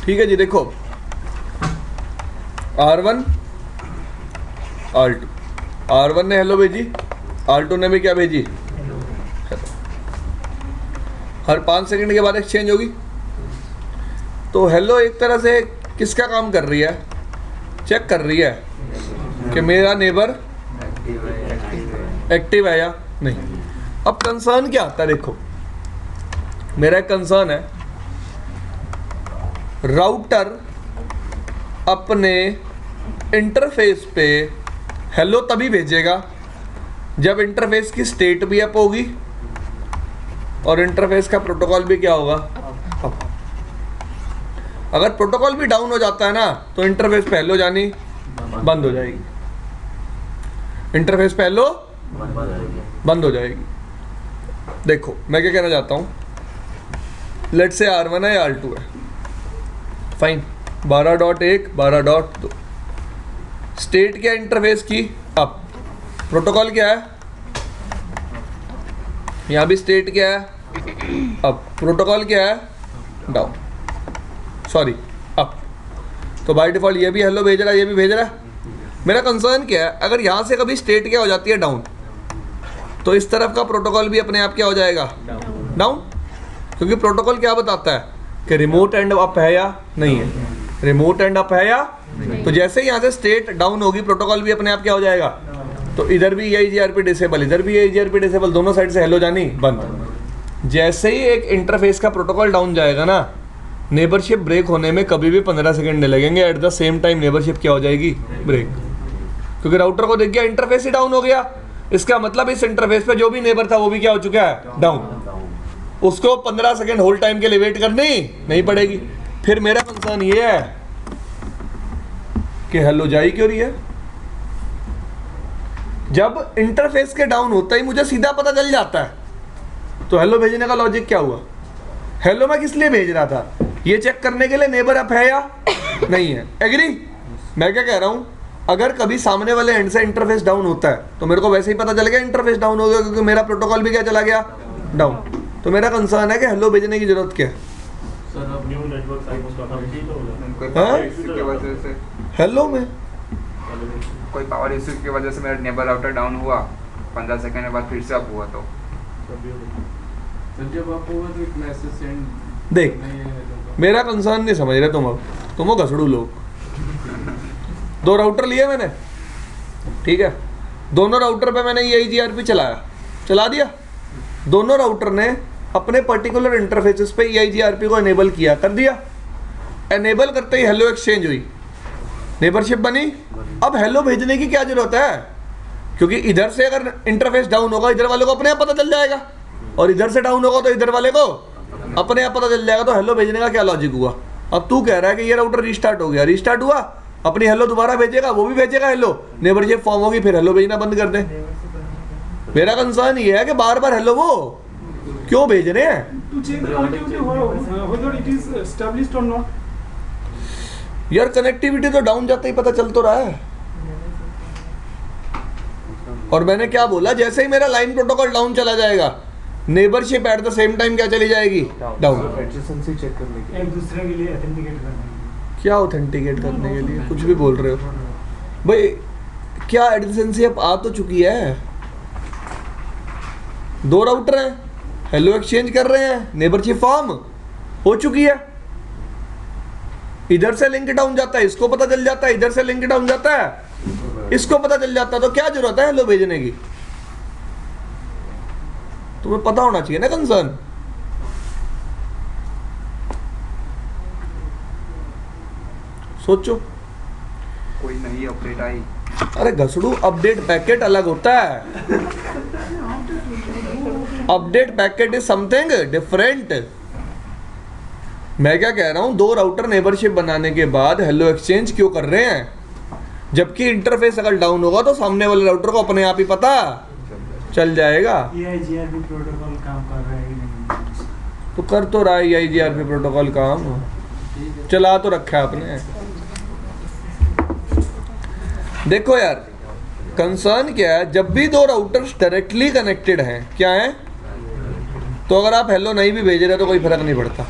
ठीक है जी, देखो R1 R2, R1 ने हेलो भेजी, R2 ने भी क्या भेजी? हर 5 सेकंड के बाद एक्सचेंज होगी। तो हेलो एक तरह से किसका काम कर रही है? चेक कर रही है कि मेरा नेबर एक्टिव है या नहीं। अब कंसर्न क्या आता है? देखो मेरा एक कंसर्न है, राउटर अपने इंटरफेस पे हेलो तभी भेजेगा जब इंटरफेस की स्टेट भी अप होगी और इंटरफेस का प्रोटोकॉल भी क्या होगा? अप। अगर प्रोटोकॉल भी डाउन हो जाता है ना तो इंटरफेस पे हेलो जानी बंद हो जाएगी, इंटरफेस पे हेलो बंद हो जाएगी। देखो मैं क्या कहना चाहता हूँ, लेट्स से R1 है या R2 है, फाइन, 12.1 12.2 स्टेट क्या इंटरफेस की? अप। प्रोटोकॉल क्या है? यहाँ भी स्टेट क्या है? अप। प्रोटोकॉल क्या है? Down, sorry up. तो बाय डिफॉल्ट ये भी हेलो भेज रहा है, ये भी भेज रहा है। मेरा कंसर्न क्या है, अगर यहाँ से कभी स्टेट क्या हो जाती है? डाउन, तो इस तरफ का प्रोटोकॉल भी अपने आप क्या हो जाएगा? डाउन। क्योंकि प्रोटोकॉल क्या बताता है कि रिमोट एंड अप है या नहीं है, रिमोट एंड अप है या नहीं। तो जैसे ही यहाँ से स्टेट डाउन होगी प्रोटोकॉल भी अपने आप क्या हो जाएगा? तो इधर भी EIGRP डिसेबल, इधर भी EIGRP डिसेबल, दोनों साइड से हेलो जानी बंद। जैसे ही एक इंटरफेस का प्रोटोकॉल डाउन जाएगा ना नेबरशिप ब्रेक होने में कभी भी 15 सेकंड नहीं लगेंगे, at the same time neighbourship क्या हो जाएगी, ब्रेक। क्योंकि राउटर को देख गया इंटरफेस ही डाउन हो गया, इसका मतलब इस इंटरफेस पे जो भी नेबर था वो भी क्या हो चुका है, डाउन। उसको 15 सेकंड होल्ड टाइम के लिए वेट करनी नहीं पड़ेगी। फिर मेरा कंसर्न ये है कि हेलो जा ही क्यों रही है। जब इंटरफेस के डाउन होता ही मुझे सीधा पता चल जाता है, तो हेलो भेजने का लॉजिक क्या हुआ। हेलो मैं किस लिए भेज रहा था, ये चेक करने के लिए नेबर अप है या नहीं है। एग्री। मैं क्या कह रहा हूं, अगर कभी सामने वाले एंड से इंटरफेस डाउन होता है तो मेरे को वैसे ही पता चल गया इंटरफेस डाउन हो गया, क्योंकि मेरा प्रोटोकॉल भी क्या चला गया, डाउन। तो मेरा कंसर्न है कि हेलो भेजने की जरूरत क्या है। सर अब न्यू नेटवर्क कंप्लीट हो गया। कोई हाँ? पावर इशू की वजह से, हेलो में कोई पावर इशू की वजह से मेरा नेबर राउटर डाउन हुआ, 15 सेकंड के बाद फिर से अप हुआ तो सर जब आप होगा तो एक मैसेज सेंड देख, मेरा कंसर्न नहीं समझ रहे तुम। अब तुम हो घसड़ू लोग। 2 राउटर लिए मैंने, ठीक है, दोनों राउटर पे मैंने ये EIGRP चला दिया। दोनों राउटर ने अपने पर्टिकुलर इंटरफेसेस पे EIGRP को एनेबल किया, कर दिया। एनेबल करते ही हेलो एक्सचेंज हुई, नेबरशिप बनी। अब हेलो भेजने की क्या जरूरत है, क्योंकि इधर से अगर इंटरफेस डाउन होगा इधर वाले को अपने आप पता चल जाएगा, और इधर से डाउन होगा तो इधर वाले को अपने आप पता चल जाएगा। तो हेलो भेजने का क्या लॉजिक हुआ। अब तू कह रहा है कि ये राउटर रिस्टार्ट हो गया, रिस्टार्ट हुआ, अपनी हेलो दोबारा भेजेगा, वो भी भेजेगा हेलो, नेबरशिप फॉर्म होगी, फिर हेलो भेजना बंद कर दे। मेरा कंसर्न ये है कि बार बार हेलो वो क्यों भेज रहे हैं। To check the connectivity, whether it is established or not. यार कनेक्टिविटी तो डाउन जाते ही पता चल तो रहा है। और मैंने क्या बोला, जैसे ही मेरा लाइन प्रोटोकॉल डाउन चला जाएगा, neighbourship at the same time क्या चली जाएगी, डाउन। एडजेसेंसी चेक करने के एक दूसरे के लिए ऑथेंटिकेट करने क्या ऑथेंटिकेट करने के लिए, कुछ भी बोल रहे हो भाई। क्या एडजेंसी अब आ तो चुकी है, 2 राउटर हैं, हेलो एक्सचेंज कर रहे हैं, नेबरशिप फॉर्म हो चुकी है। इधर से लिंक डाउन जाता है, इसको पता चल जाता है, इधर से लिंक डाउन जाता है, इसको पता चल जाता है। तो क्या जरूरत है हेलो भेजने की। तुम्हें पता होना चाहिए ना कंसर्न। सोचो। कोई नई अपडेट आई, अरे घसड़ू, अपडेट पैकेट अलग होता है। Update packet is something different. मैं क्या कह रहा हूं, 2 राउटर नेबरशिप बनाने के बाद हेलो एक्सचेंज क्यों कर रहे हैं, जबकि इंटरफेस अगर डाउन होगा तो सामने वाले राउटर को अपने आप ही पता चल जाएगा। EIGRP प्रोटोकॉल काम कर रहा है कि नहीं। तो कर तो रहा है EIGRP प्रोटोकॉल काम, चला तो रखा है आपने। देखो यार, कंसर्न क्या है, जब भी 2 राउटर्स डायरेक्टली कनेक्टेड हैं, क्या है, तो अगर आप हेलो नहीं भी भेज रहे तो कोई फर्क नहीं पड़ता,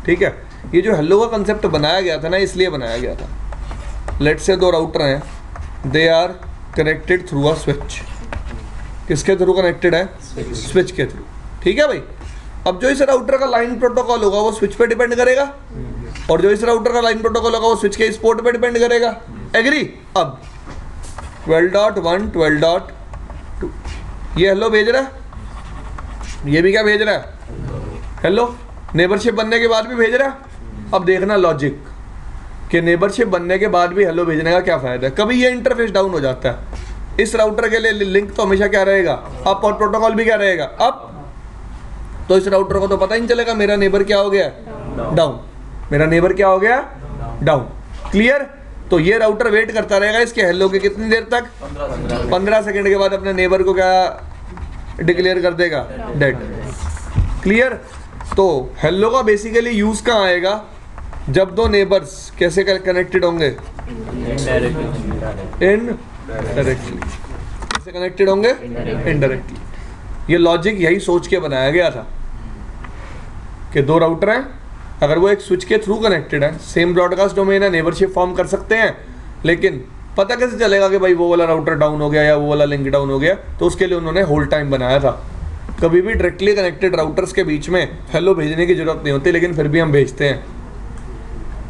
ठीक है। ये जो हेलो का कंसेप्ट बनाया गया था ना, इसलिए बनाया गया था। लेट से 2 राउटर हैं, they are connected through a switch. किसके थ्रू कनेक्टेड है, स्विच के थ्रू, ठीक है भाई। अब जो इस राउटर का लाइन प्रोटोकॉल होगा वो स्विच पे डिपेंड करेगा, और जो इस राउटर का लाइन प्रोटोकॉल होगा वो स्विच के इस पोर्ट पे डिपेंड करेगा। एग्री। अब 12.1 12.2 ये हेलो भेज रहा है, ये भी क्या भेज रहा है, हेलो। नेबरशिप बनने के बाद भी भेज रहा है। अब देखना लॉजिक कि नेबरशिप बनने के बाद भी हेलो भेजने का क्या फ़ायदा है। कभी ये इंटरफेस डाउन हो जाता है, इस राउटर के लिए लिंक तो हमेशा क्या रहेगा, अप, और प्रोटोकॉल भी क्या रहेगा, अप। तो इस राउटर को तो पता ही नहीं चलेगा मेरा नेबर क्या हो गया, डाउन। मेरा नेबर क्या हो गया, डाउन। क्लियर। तो ये राउटर वेट करता रहेगा इसके हेलो के कितनी देर तक, 15 सेकंड के बाद अपने नेबर को क्या डिक्लेयर कर देगा, डेड। क्लियर। तो हेलो का बेसिकली यूज कहाँ आएगा, जब 2 नेबर्स कैसे कनेक्टेड होंगे, इनडायरेक्टली। कैसे कनेक्टेड होंगे, इनडायरेक्टली। ये लॉजिक यही सोच के बनाया गया था कि 2 राउटर हैं, अगर वो एक स्विच के थ्रू कनेक्टेड है, सेम ब्रॉडकास्ट डोमेन है, नेबरशिप फॉर्म कर सकते हैं, लेकिन पता कैसे चलेगा कि भाई वो वाला राउटर डाउन हो गया या वो वाला लिंक डाउन हो गया। तो उसके लिए उन्होंने होल्ड टाइम बनाया था। कभी भी डायरेक्टली कनेक्टेड राउटर्स के बीच में हेलो भेजने की जरूरत नहीं होती, लेकिन फिर भी हम भेजते हैं।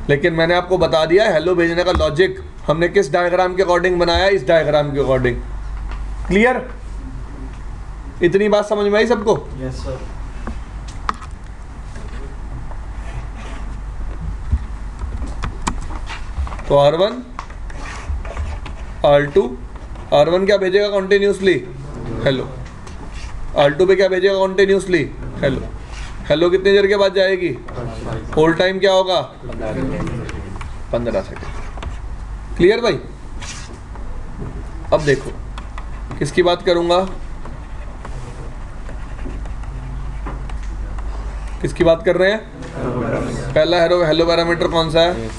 लेकिन मैंने आपको बता दिया हेलो भेजने का लॉजिक हमने किस डायग्राम के अकॉर्डिंग बनाया, इस डायग्राम के अकॉर्डिंग। क्लियर। इतनी बात समझ में आई सबको। Yes sir. तो R1 R2, R1 क्या भेजेगा कॉन्टिन्यूसली, हेलो, R2 पे क्या भेजेगा कॉन्टिन्यूसली, हेलो, हेलो कितनी देर के बाद जाएगी, होल्ड टाइम क्या होगा 15 सेकेंड। क्लियर भाई। अब देखो किसकी बात करूंगा, किसकी बात कर रहे हैं, पहला हेलो पैरामीटर कौन सा है,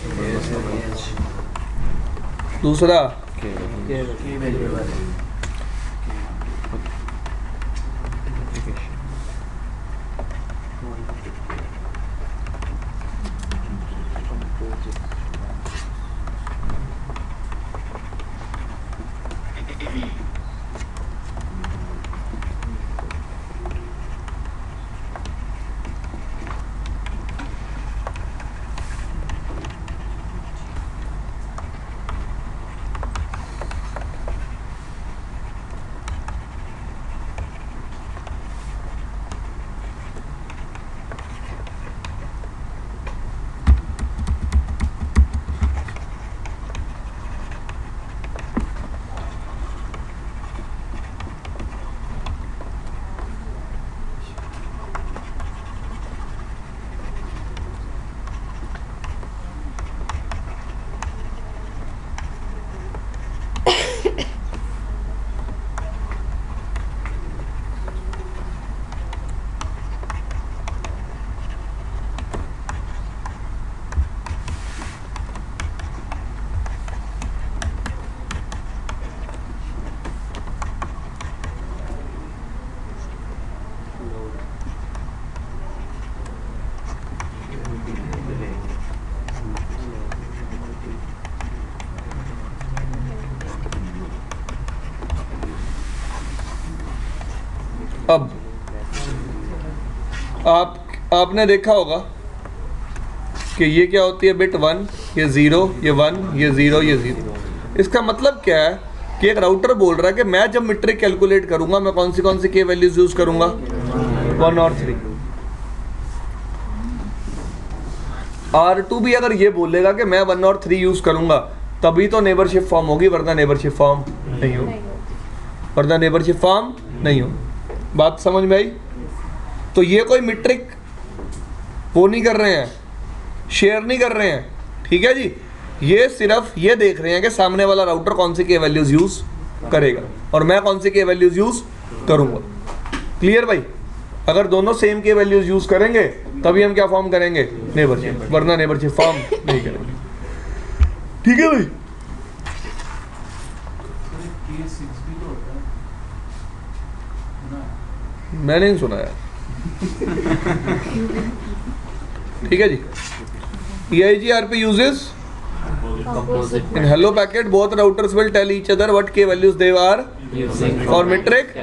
दूसरा अब आपने देखा होगा कि ये क्या होती है, बिट 1, ये 0, ये 1, ये 0, ये 0। इसका मतलब क्या है कि एक राउटर बोल रहा है कि मैं जब मीट्रिक कैलकुलेट करूंगा मैं कौन सी के वैल्यूज यूज करूंगा, 1 और 3। R2 भी अगर ये बोलेगा कि मैं 1 और 3 यूज करूंगा तभी तो नेबरशिप फॉर्म होगी, वरना नेबरशिप फॉर्म नहीं होगी, वरना नेबरशिप फॉर्म नहीं होगी। बात समझ में आई। तो ये कोई मीट्रिक वो नहीं कर रहे हैं, शेयर नहीं कर रहे हैं, ठीक है जी। ये सिर्फ ये देख रहे हैं कि सामने वाला राउटर कौन सी के वैल्यूज यूज करेगा और मैं कौन सी के वैल्यूज यूज करूंगा। क्लियर भाई। अगर दोनों सेम के वैल्यूज यूज करेंगे तभी हम क्या फॉर्म करेंगे, नेबरशिप, वरना नेबरशिप फॉर्म नहीं करेंगे। ठीक है भाई। मैंने नहीं सुना यार। ठीक है जी। EIGRP uses in hello packet both routers will tell each other what k values they are for metric.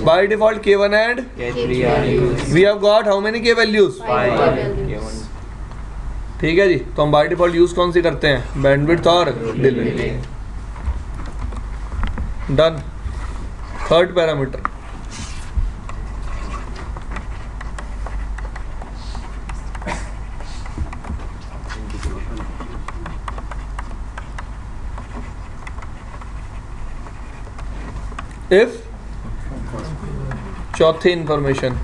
By default k1 and we have got how many k values, 5 ठीक है जी। तो हम बाय डिफॉल्ट यूज कौन सी करते हैं, bandwidth और delay. Done. Third parameter if चौथी information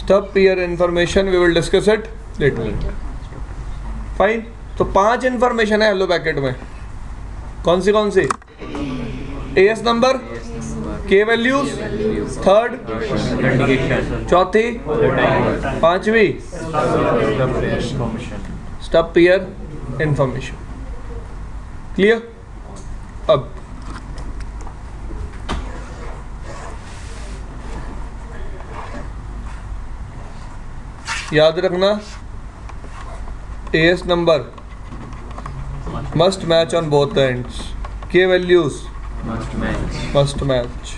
stub peer information we will discuss it later. Fine. तो 5 इंफॉर्मेशन है हेलो पैकेट में। कौन सी AS नंबर, के वैल्यूज, थर्ड, चौथी, पांचवी स्टब पेयर इंफॉर्मेशन। क्लियर। अब याद रखना AS number must match on both ends. K values must match.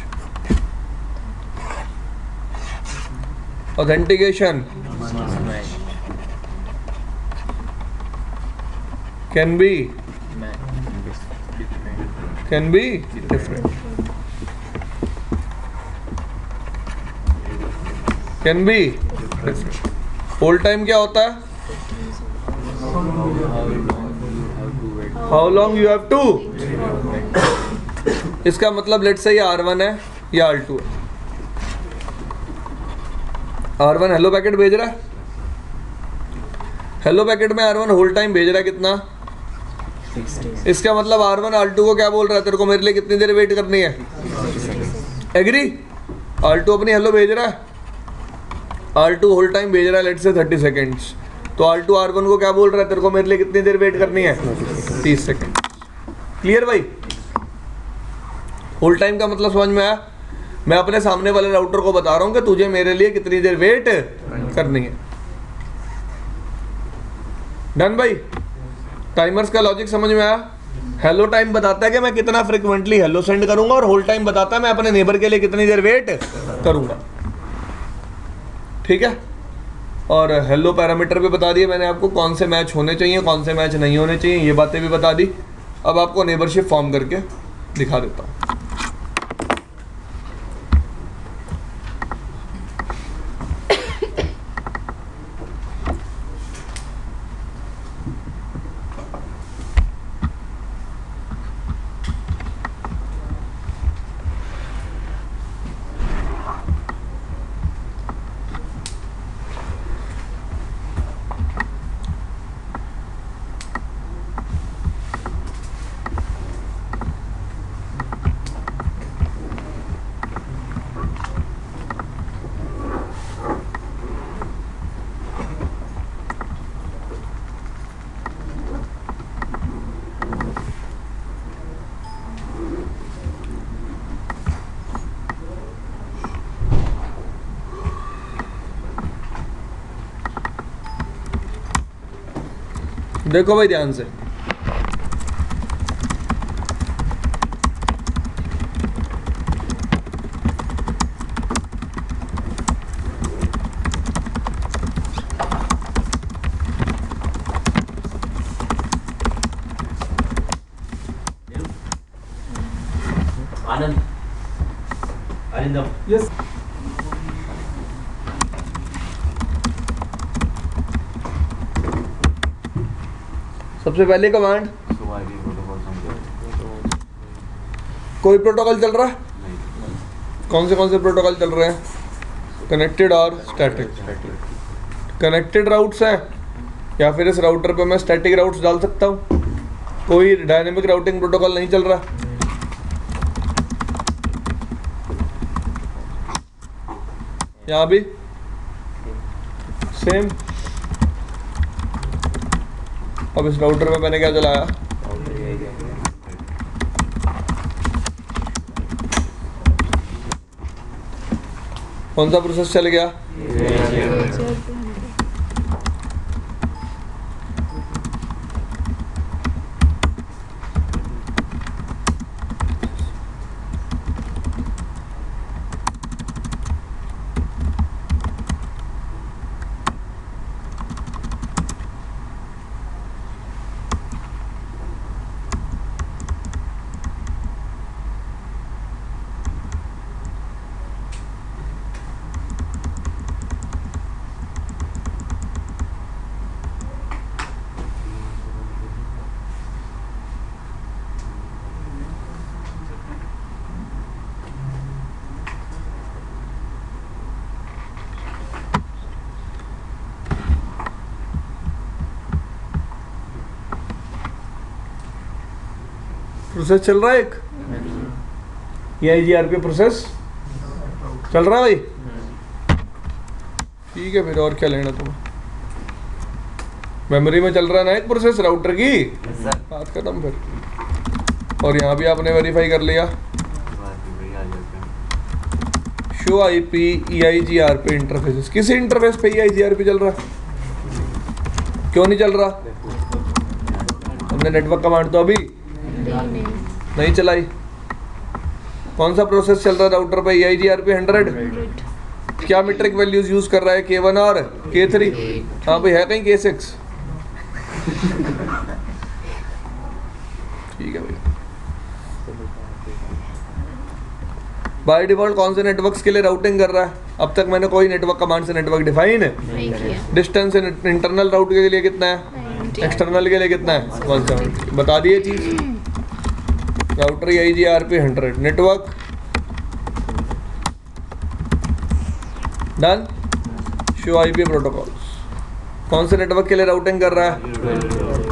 Authentication can be different. Can be different. Hold time क्या होता है? How long you have to? इसका मतलब लेट्स से ये R1 है या R2 है. R1 हेलो पैकेट भेज रहा है. हेलो पैकेट में R1 होल्ड टाइम भेज रहा है कितना? इसका मतलब R1 R2 को क्या बोल रहा है, तेरे को मेरे लिए कितनी देर वेट करनी है? एग्री? R2 अपनी हेलो भेज रहा है, R2 होल्ड टाइम भेज रहा है लेट्स से 30 सेकेंड्स. तो R2 R1 को क्या बोल रहा है, तेरे को मेरे लिए कितनी देर वेट करनी है? 30 सेकेंड. क्लियर भाई? होल्ड टाइम का मतलब समझ में आया? मैं अपने सामने वाले राउटर को बता रहा हूं कि तुझे मेरे लिए कितनी देर वेट करनी है. डन भाई? टाइमर्स का लॉजिक समझ में आया? हेलो टाइम बताता है कि मैं कितना फ्रिक्वेंटली हेलो सेंड करूंगा, और होल्ड टाइम बताता है मैं अपने नेबर के लिए कितनी देर वेट करूंगा. ठीक है? और हेलो पैरामीटर पे बता दिए मैंने आपको, कौन से मैच होने चाहिए कौन से मैच नहीं होने चाहिए, ये बातें भी बता दी. अब आपको नेबरशिप फॉर्म करके दिखा देता हूँ. देखो भाई ध्यान से, आनंद अरिंदम. Yes. सबसे पहले कमांड, कोई प्रोटोकॉल चल रहा है? कौन से प्रोटोकॉल चल रहे हैं? कनेक्टेड और स्टैटिक. कनेक्टेड राउट्स हैं, या फिर इस राउटर पे मैं स्टैटिक राउट्स डाल सकता हूँ. कोई डायनेमिक राउटिंग प्रोटोकॉल नहीं चल रहा. यहाँ भी सेम. अब इस राउटर में मैंने क्या चलाया? कौन सा प्रोसेस चल गया? प्रोसेस चल रहा है एक, ये IGRP प्रोसेस चल रहा है भाई. ठीक है, फिर और क्या लेना तुम्हें? मेमोरी में चल रहा है ना एक प्रोसेस राउटर की, बात खत्म फिर. और यहाँ भी आपने वेरीफाई कर लिया. शो IP EIGRP इंटरफेसेस, किस इंटरफेस पे EIGRP चल रहा है? क्यों नहीं चल रहा? हमने नेटवर्क कमांड तो अभी नहीं चलाई। कौन सा प्रोसेस चल रहा है राउटर पे? EIGRP 100। क्या मीट्रिक वैल्यूज यूज कर रहा है? K1 और K3। हाँ भाई, है कहीं K6? ठीक है भैया। बाय डिफॉल्ट कौन से नेटवर्क्स के लिए राउटिंग कर रहा है? अब तक मैंने कोई नेटवर्क कमांड से नेटवर्क डिफाइन है। डिस्टेंस इंटरनल राउट के लिए कितना है? एक्सटर्नल के लिए कितना है? 170। बता दिए चीज। Router EIGRP 100 network done. Show IP protocols कौन से नेटवर्क के लिए राउटिंग कर रहा है?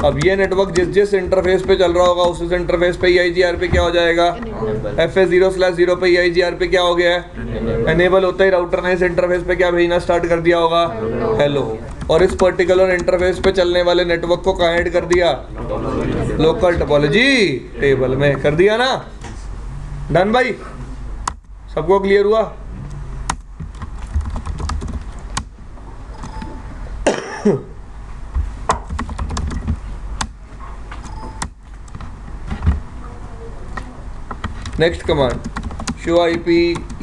अब ये नेटवर्क जिस इंटरफेस पे चल रहा होगा उस इंटरफेस पे EIGRP क्या हो जाएगा? FA0/0 पे EIGRP क्या हो गया है? एनेबल होता ही राउटर ने इस इंटरफेस पे क्या भेजना स्टार्ट कर दिया होगा? हेलो। और इस पर्टिकुलर इंटरफेस पे चलने वाले नेटवर्क को कहाँ ऐड कर दिया? लोकल टोपोलॉजी टेबल में कर दिया ना। डन भाई, सबको क्लियर हुआ? Next command show IP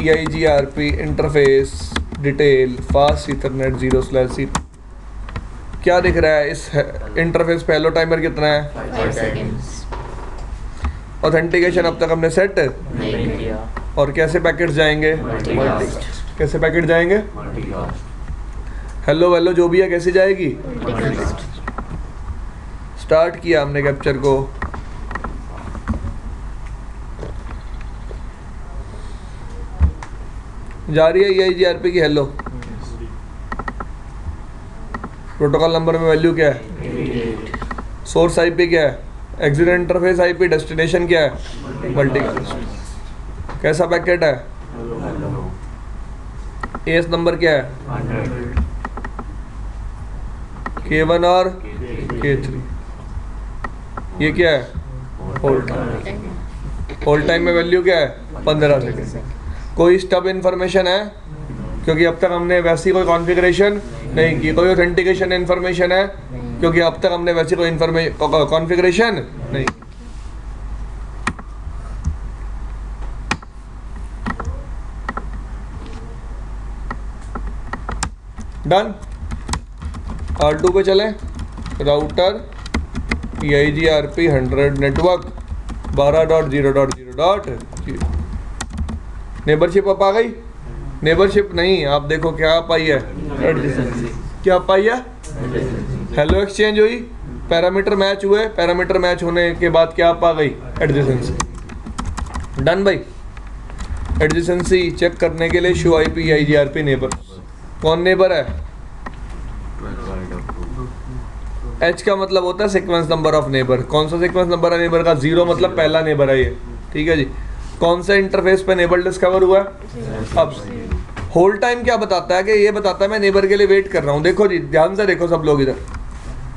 EIGRP interface detail fast Ethernet 0/0। क्या दिख रहा है इस इंटरफेस पे? हेलो टाइमर कितना है? 5 सेकंड्स। ऑथेंटिकेशन अब तक हमने सेट नहीं किया। और कैसे पैकेट्स जाएंगे? मल्टीकास्ट। कैसे पैकेट जाएंगे? हेलो वेलो जो भी है कैसे जाएगी? स्टार्ट किया हमने कैप्चर को। जा रही है EIGRP की हेलो। प्रोटोकॉल नंबर में वैल्यू क्या है? सोर्स IP क्या है? Exit interface IP। डेस्टिनेशन क्या है? मल्टीकास्ट। कैसा पैकेट है? AS नंबर क्या है? K1 और K3। ये क्या है? Hold time. होल्ड टाइम में वैल्यू क्या है? 15 सेकेंड। कोई स्टब इन्फॉर्मेशन है? क्योंकि अब तक हमने वैसी कोई कॉन्फ़िगरेशन नहीं की। कोई ऑथेंटिकेशन इन्फॉर्मेशन है? क्योंकि अब तक हमने वैसी कोई कॉन्फ़िगरेशन नहीं। डन। R2 पे चलें। Router EIGRP 100 network 12.0.0.0। Neighborship up आ गई? नेबरशिप नहीं, आप देखो क्या अप आई है? क्या अप आई है? हेलो एक्सचेंज हुई, पैरामीटर मैच हुए, पैरामीटर मैच होने के बाद क्या अप आ गई? एडजेसेंसी। डन भाई। एडजेसेंसी चेक करने के लिए शो IP EIGRP नेबर। कौन नेबर है? H का मतलब होता है सीक्वेंस नंबर ऑफ नेबर। कौन सा सीक्वेंस नंबर है नेबर का? 0 मतलब पहला नेबर है ये। ठीक है जी। कौन सा इंटरफेस पे नेबर डिस्कवर हुआ है? अब होल्ड टाइम क्या बताता है? कि ये बताता है मैं नेबर के लिए वेट कर रहा हूँ। देखो जी, ध्यान से देखो सब लोग इधर।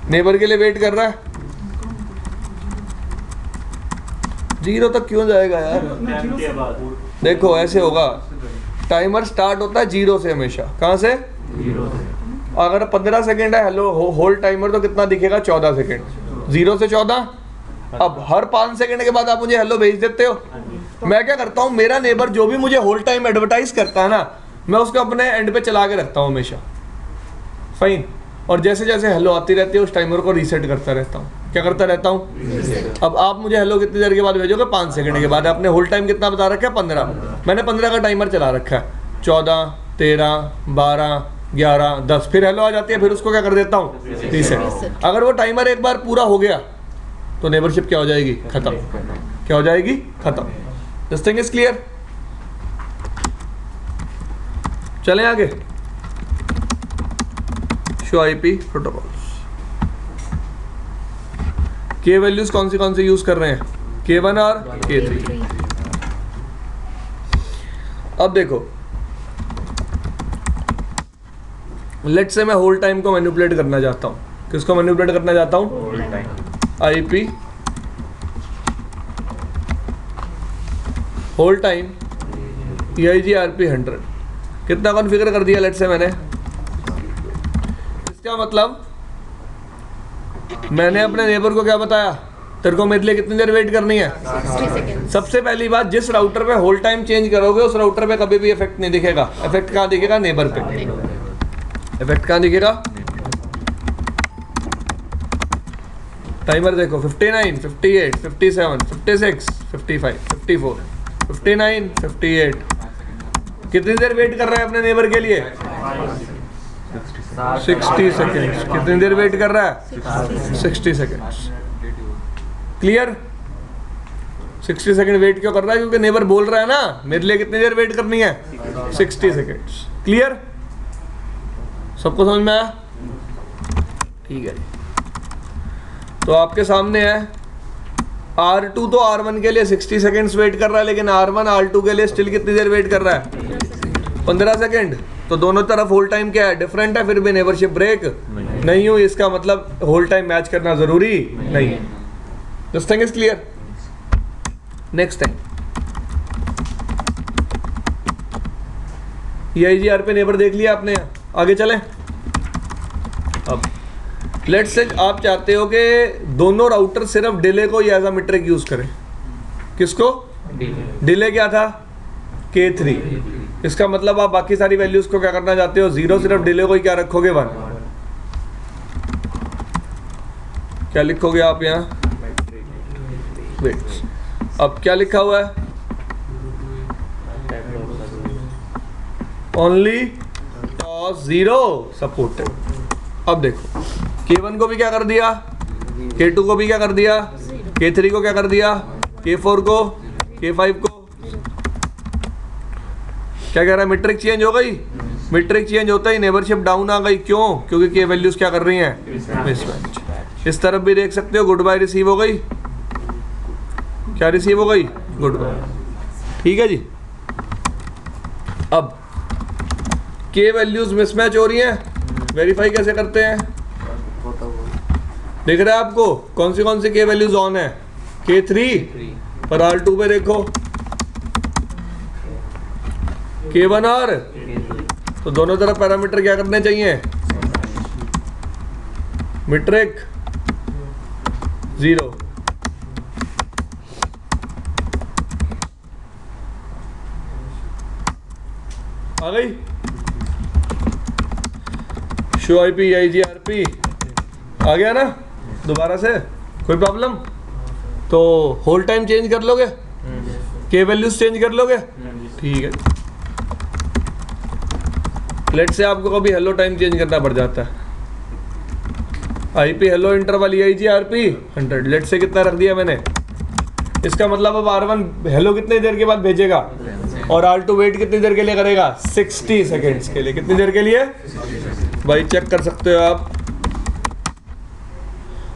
नेबर के लिए वेट कर रहा है। 0 तक क्यों जाएगा यार? टाइम के बाद देखो ऐसे होगा। टाइमर स्टार्ट होता है 0 से हमेशा। कहाँ से? 0 से। अगर 15 सेकेंड है हेलो होल्ड टाइमर तो कितना दिखेगा? 14 सेकेंड। 0 से 14। अब हर 5 सेकेंड के बाद आप मुझे हेलो भेज देते हो। मैं क्या करता हूँ, मेरा नेबर जो भी मुझे होल्ड टाइम एडवर्टाइज करता है ना, मैं उसको अपने एंड पे चला के रखता हूँ हमेशा। फाइन। और जैसे जैसे हेलो आती रहती है उस टाइमर को रीसेट करता रहता हूँ। क्या करता रहता हूँ? अब आप मुझे हेलो कितनी देर के बाद भेजोगे? 5 सेकंड के बाद। आपने होल्ड टाइम कितना बता रखा है? 15। मैंने 15 का टाइमर चला रखा है। 14, 13, 12, 11, 10 फिर हेलो आ जाती है। फिर उसको क्या कर देता हूँ? रीसेट। अगर वो टाइमर एक बार पूरा हो गया तो नेबरशिप क्या हो जाएगी? खत्म। क्या हो जाएगी? खत्म। This thing is clear. चलें आगे। Show IP protocols. के वैल्यूज कौन सी यूज कर रहे हैं? K1 और K3। अब देखो, लेट्स से मैं होल्ड टाइम को मैनिपुलेट करना चाहता हूं। किसको मैनिपुलेट करना चाहता हूं? IP hold time EIGRP 100। कितना कॉन्फ़िगर कर दिया लेट्स से मैंने? इसका मतलब मैंने अपने नेबर को क्या बताया, तेरे को मेरे लिए कितनी देर वेट करनी है? 60 seconds. सबसे पहली बात, जिस राउटर पे होल्ड टाइम चेंज करोगे उस राउटर पे कभी भी इफेक्ट नहीं दिखेगा। इफेक्ट कहाँ दिखेगा? नेबर पे। इफेक्ट कहाँ दिखेगा? टाइमर देखो, 59, 58, 57, 56, 55, 54, 59, 58। कितनी देर वेट कर रहा है अपने नेबर के लिए? 60 सेकेंड्स। कितनी देर वेट कर रहा है? 60 सेकेंड्स। क्लियर? 60 सेकेंड वेट क्यों कर रहा है? क्योंकि नेबर बोल रहा है ना मेरे लिए कितनी देर वेट करनी है? 60 सेकेंड्स। क्लियर? सबको समझ में आया? ठीक है। तो आपके सामने है R2 तो R1 के लिए 60 सेकेंड्स वेट कर रहा है, लेकिन R1 R2 के लिए स्टिल कितनी देर वेट कर रहा है? 15 सेकेंड। तो दोनों तरफ होल्ड टाइम क्या है? डिफरेंट है, फिर भी नेबरशिप ब्रेक नहीं हुई। इसका मतलब होल्ड टाइम मैच करना जरूरी नहीं है। This thing is clear? Next thing, EIGR पे नेबर देख लिया आपने, आगे चलें। अब लेट्स से आप चाहते हो कि दोनों राउटर सिर्फ डिले को ही एज अ मीट्रिक यूज करें। किसको? डिले क्या था? K3। इसका मतलब आप बाकी सारी वैल्यूज को क्या करना चाहते हो? 0। सिर्फ डिले को ही क्या रखोगे? 1। क्या लिखोगे आप यहाँ? वेट, अब क्या लिखा हुआ है? Only toss 0 supported. अब देखो, K1 को भी क्या कर दिया, K2 को भी क्या कर दिया, K3 को क्या कर दिया, K4 को, K5 को। क्या कह रहा है? मीट्रिक चेंज हो गई। मीट्रिक चेंज होता ही नेबरशिप डाउन आ गई। क्यों? क्योंकि K वैल्यूज क्या कर रही हैं? मिसमैच। इस तरफ भी देख सकते हो, गुड बाय रिसीव हो गई। क्या रिसीव हो गई? Good bye. ठीक है जी। अब K वैल्यूज मिसमैच हो रही हैं, वेरीफाई कैसे करते हैं? दिख रहा है आपको कौन सी K वैल्यूज ऑन है? K3 पर R2 पे देखो K1 और, तो दोनों तरफ पैरामीटर क्या करने चाहिए? मीट्रिक 0। आ गई? शो IP EIGRP आ गया ना? दोबारा से कोई प्रॉब्लम? तो होल्ड टाइम चेंज कर लोगे, K वैल्यूज चेंज कर लोगे। ठीक है। लेट से आपको कभी हेलो टाइम चेंज करना पड़ जाता है। IP hello interval EIGRP 100। लेट से कितना रख दिया मैंने? इसका मतलब अब R1 हेलो कितनी देर के बाद भेजेगा और R2 वेट कितनी देर के लिए करेगा? 60 सेकेंड्स के लिए। कितनी देर के लिए? भाई चेक कर सकते हो आप।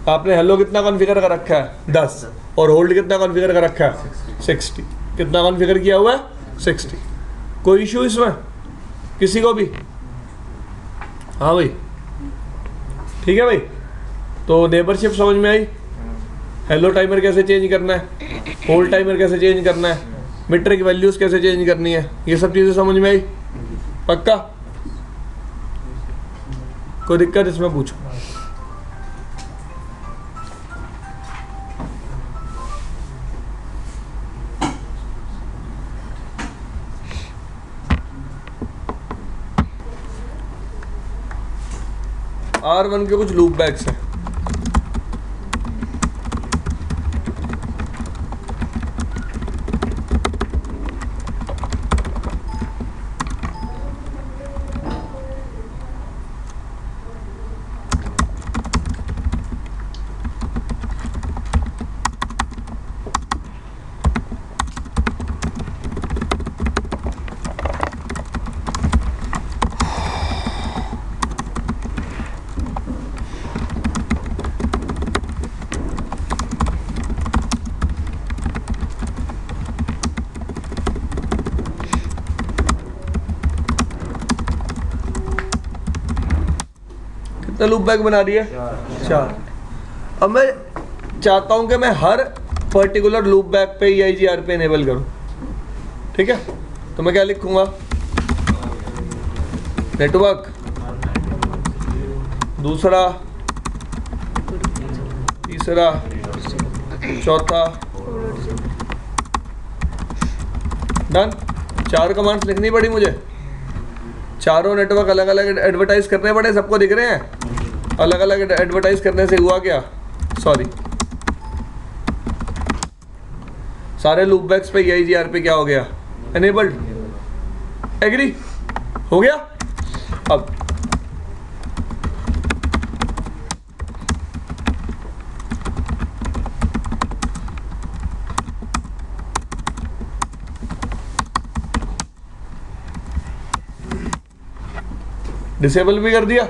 आपने हेलो कितना कॉन्फ़िगर कर रखा है? 10। और होल्ड कितना कॉन्फ़िगर कर रखा है? 60। कितना कॉन्फ़िगर किया हुआ है? 60। कोई इशू इसमें किसी को भी? हाँ भाई, ठीक है भाई। तो नेबरशिप समझ में आई? हेलो टाइमर कैसे चेंज करना है, होल्ड टाइमर कैसे चेंज करना है, मीट्रिक वैल्यूज कैसे चेंज करनी है, ये सब चीज़ें समझ में आई? पक्का? कोई दिक्कत इसमें पूछो। R1 के कुछ लूप बैक्स हैं। कितना लूप बैक बना रही है? 4। अब मैं चाहता हूं कि मैं हर पर्टिकुलर लूप बैक पे EIGR पे इनेबल करूं। ठीक है, तो मैं क्या लिखूंगा? नेटवर्क, दूसरा तीसरा, चौथा, डन। 4 कमांड्स लिखनी पड़ी मुझे, चारों नेटवर्क अलग अलग एडवर्टाइज करने पड़े, सबको दिख रहे हैं? अलग अलग एडवर्टाइज करने से हुआ क्या? सॉरी, सारे लूप बैक्स पे EIGRP क्या हो गया? एनेबल्ड। एग्री हो गया? अब डिसेबल भी कर दिया,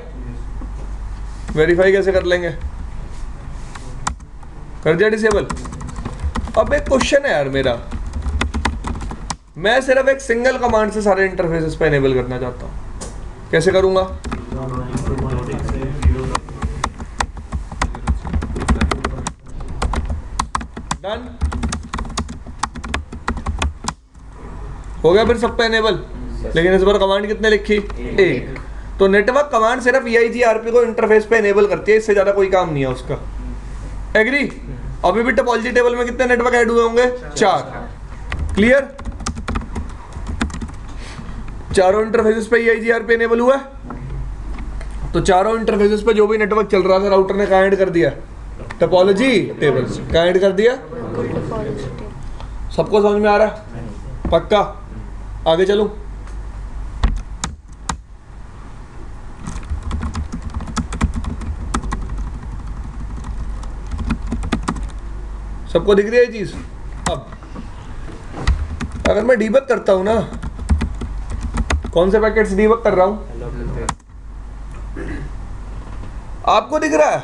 वेरीफाई कैसे कर लेंगे? कर दिया डिसेबल। अब एक क्वेश्चन है यार मेरा, मैं सिर्फ एक सिंगल कमांड से सारे इंटरफेसेस पे एनेबल करना चाहता हूँ, कैसे करूंगा? डन, हो गया फिर सब पे एनेबल। लेकिन इस बार कमांड कितने लिखी? एक। तो नेटवर्क कमांड सिर्फ EIGRP को इंटरफेस पे एनेबल करती है, इससे ज्यादा कोई काम नहीं है उसका। एग्री? अभी भी टोपोलॉजी टेबल में कितने नेटवर्क ऐड हुए होंगे? 4। क्लियर? चारों इंटरफेसेस पे EIGRP एनेबल हुआ है, तो चारों इंटरफेसेस पे जो भी नेटवर्क चल रहा था राउटर ने कहाँ ऐड कर दिया? Topology table. कहाँ ऐड कर दिया? सबको समझ में आ रहा है? पक्का? आगे चलूं? सबको दिख रही है ये चीज? अब अगर मैं डीबग करता हूं ना, कौन से पैकेट्स डीबग कर रहा हूं? आपको दिख रहा है?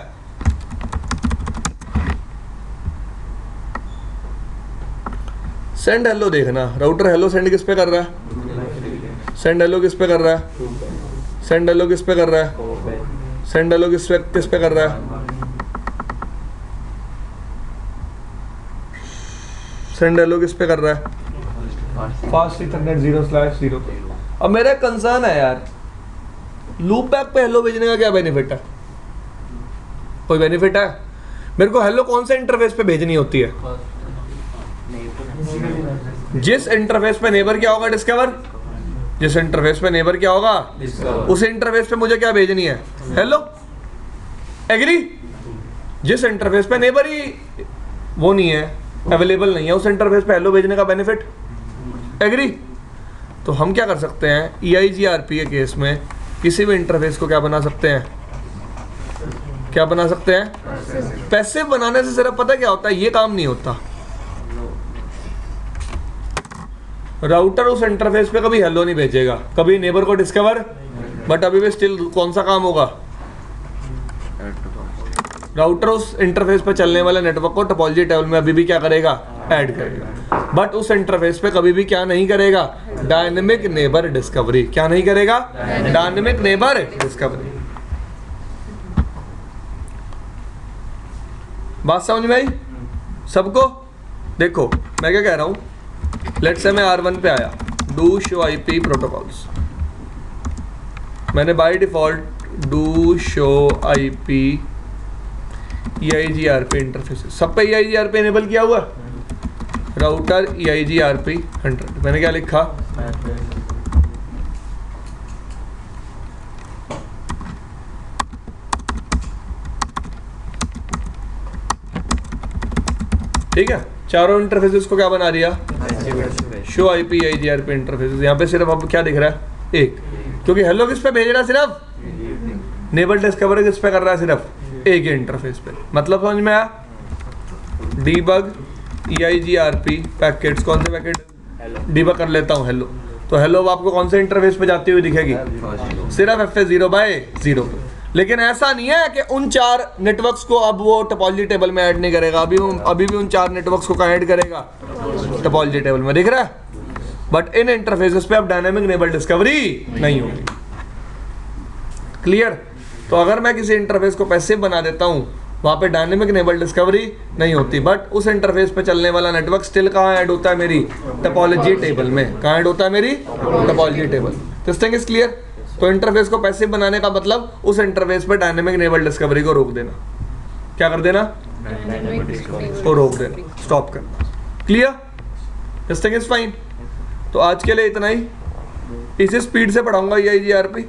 सेंड हेलो देखना, राउटर हेलो सेंड किस पे कर रहा है? सेंड हेलो किस पे कर रहा है? सेंड हेलो किस पे कर रहा है? सेंड हेलो किस पे कर रहा है? सेंड हेलो किस पे कर रहा है? Fast Ethernet 0/0। अब मेरा कंसर्न है यार, लूप बैक पे हेलो भेजने का क्या बेनिफिट है? कोई बेनिफिट है? मेरे को हेलो कौन से इंटरफेस पे भेजनी होती है? जिस इंटरफेस पे नेबर क्या होगा? डिस्कवर। जिस इंटरफेस पे नेबर क्या होगा? उस इंटरफेस पे मुझे क्या भेजनी है? हेलो। एग्री? जिस इंटरफेस पे नेबर ही वो नहीं है, अवेलेबल नहीं है, उस इंटरफेस पे हेलो भेजने का बेनिफिट। एग्री? तो हम क्या कर सकते हैं, EIGRP के केस में किसी भी इंटरफेस को क्या बना सकते हैं? क्या बना सकते हैं? पैसिव बनाने से सिर्फ पता क्या होता है, ये काम नहीं होता। राउटर उस इंटरफेस पे कभी हेलो नहीं भेजेगा, कभी नेबर को डिस्कवर, बट अभी भी स्टिल कौन सा काम होगा? राउटर उस इंटरफेस पे चलने वाले नेटवर्क को टोपोलॉजी टेबल में अभी भी क्या करेगा? ऐड करेगा, बट उस इंटरफेस पे कभी भी क्या नहीं करेगा? Dynamic neighbour discovery. क्या नहीं करेगा? Dynamic neighbour discovery. बात समझ में आई सबको? देखो मैं क्या कह रहा हूं, लेट्स से मैं R1 पे आया, डू शो IP प्रोटोकॉल्स। मैंने by default do show IP EIGRP interfaces, सब पे EIGRP एनेबल किया हुआ, राउटर EIGRP 100। मैंने क्या लिखा? ठीक है, चारों इंटरफेसेस को क्या बना दिया? Show IP EIGRP interfaces. यहाँ पे सिर्फ अब क्या दिख रहा है? एक, क्योंकि हेलो किस पे भेज रहा है? सिर्फ नेबर डिस्कवर किस पे कर रहा है? सिर्फ एक ही इंटरफेस पे। मतलब समझ में आया? डीबग EIGRP पैकेट्स, कौन से पैकेट डीबग कर लेता हूँ? हेलो। तो हेलो आपको कौन से इंटरफेस पे जाती हुई दिखेगी? सिर्फ FA0/0 पे। लेकिन ऐसा नहीं है कि उन 4 नेटवर्क्स को अब वो टोपोलॉजी टेबल में ऐड नहीं करेगा, अभी भी उन 4 नेटवर्क्स को कहाँ ऐड करेगा? टोपोलॉजी टेबल में। दिख रहा है? बट इन इंटरफेसेस पे अब डायनेमिक नेबर डिस्कवरी नहीं होगी। क्लियर? तो अगर मैं किसी इंटरफेस को पैसिव बना देता हूँ, वहाँ पे डायनेमिक नेबर डिस्कवरी नहीं होती, बट उस इंटरफेस पे चलने वाला नेटवर्क स्टिल कहाँ ऐड होता है? मेरी टोपोलॉजी टेबल में। कहाँ ऐड होता है? मेरी topology table. This thing is clear? तो इंटरफेस को पैसिव बनाने का मतलब उस इंटरफेस पे डायनेमिक नेबर डिस्कवरी को रोक देना। क्या कर देना? और रोक देना, स्टॉप करना। Clear? This thing is fine. तो आज के लिए इतना ही। इसी स्पीड से पढ़ाऊंगा EIGRP।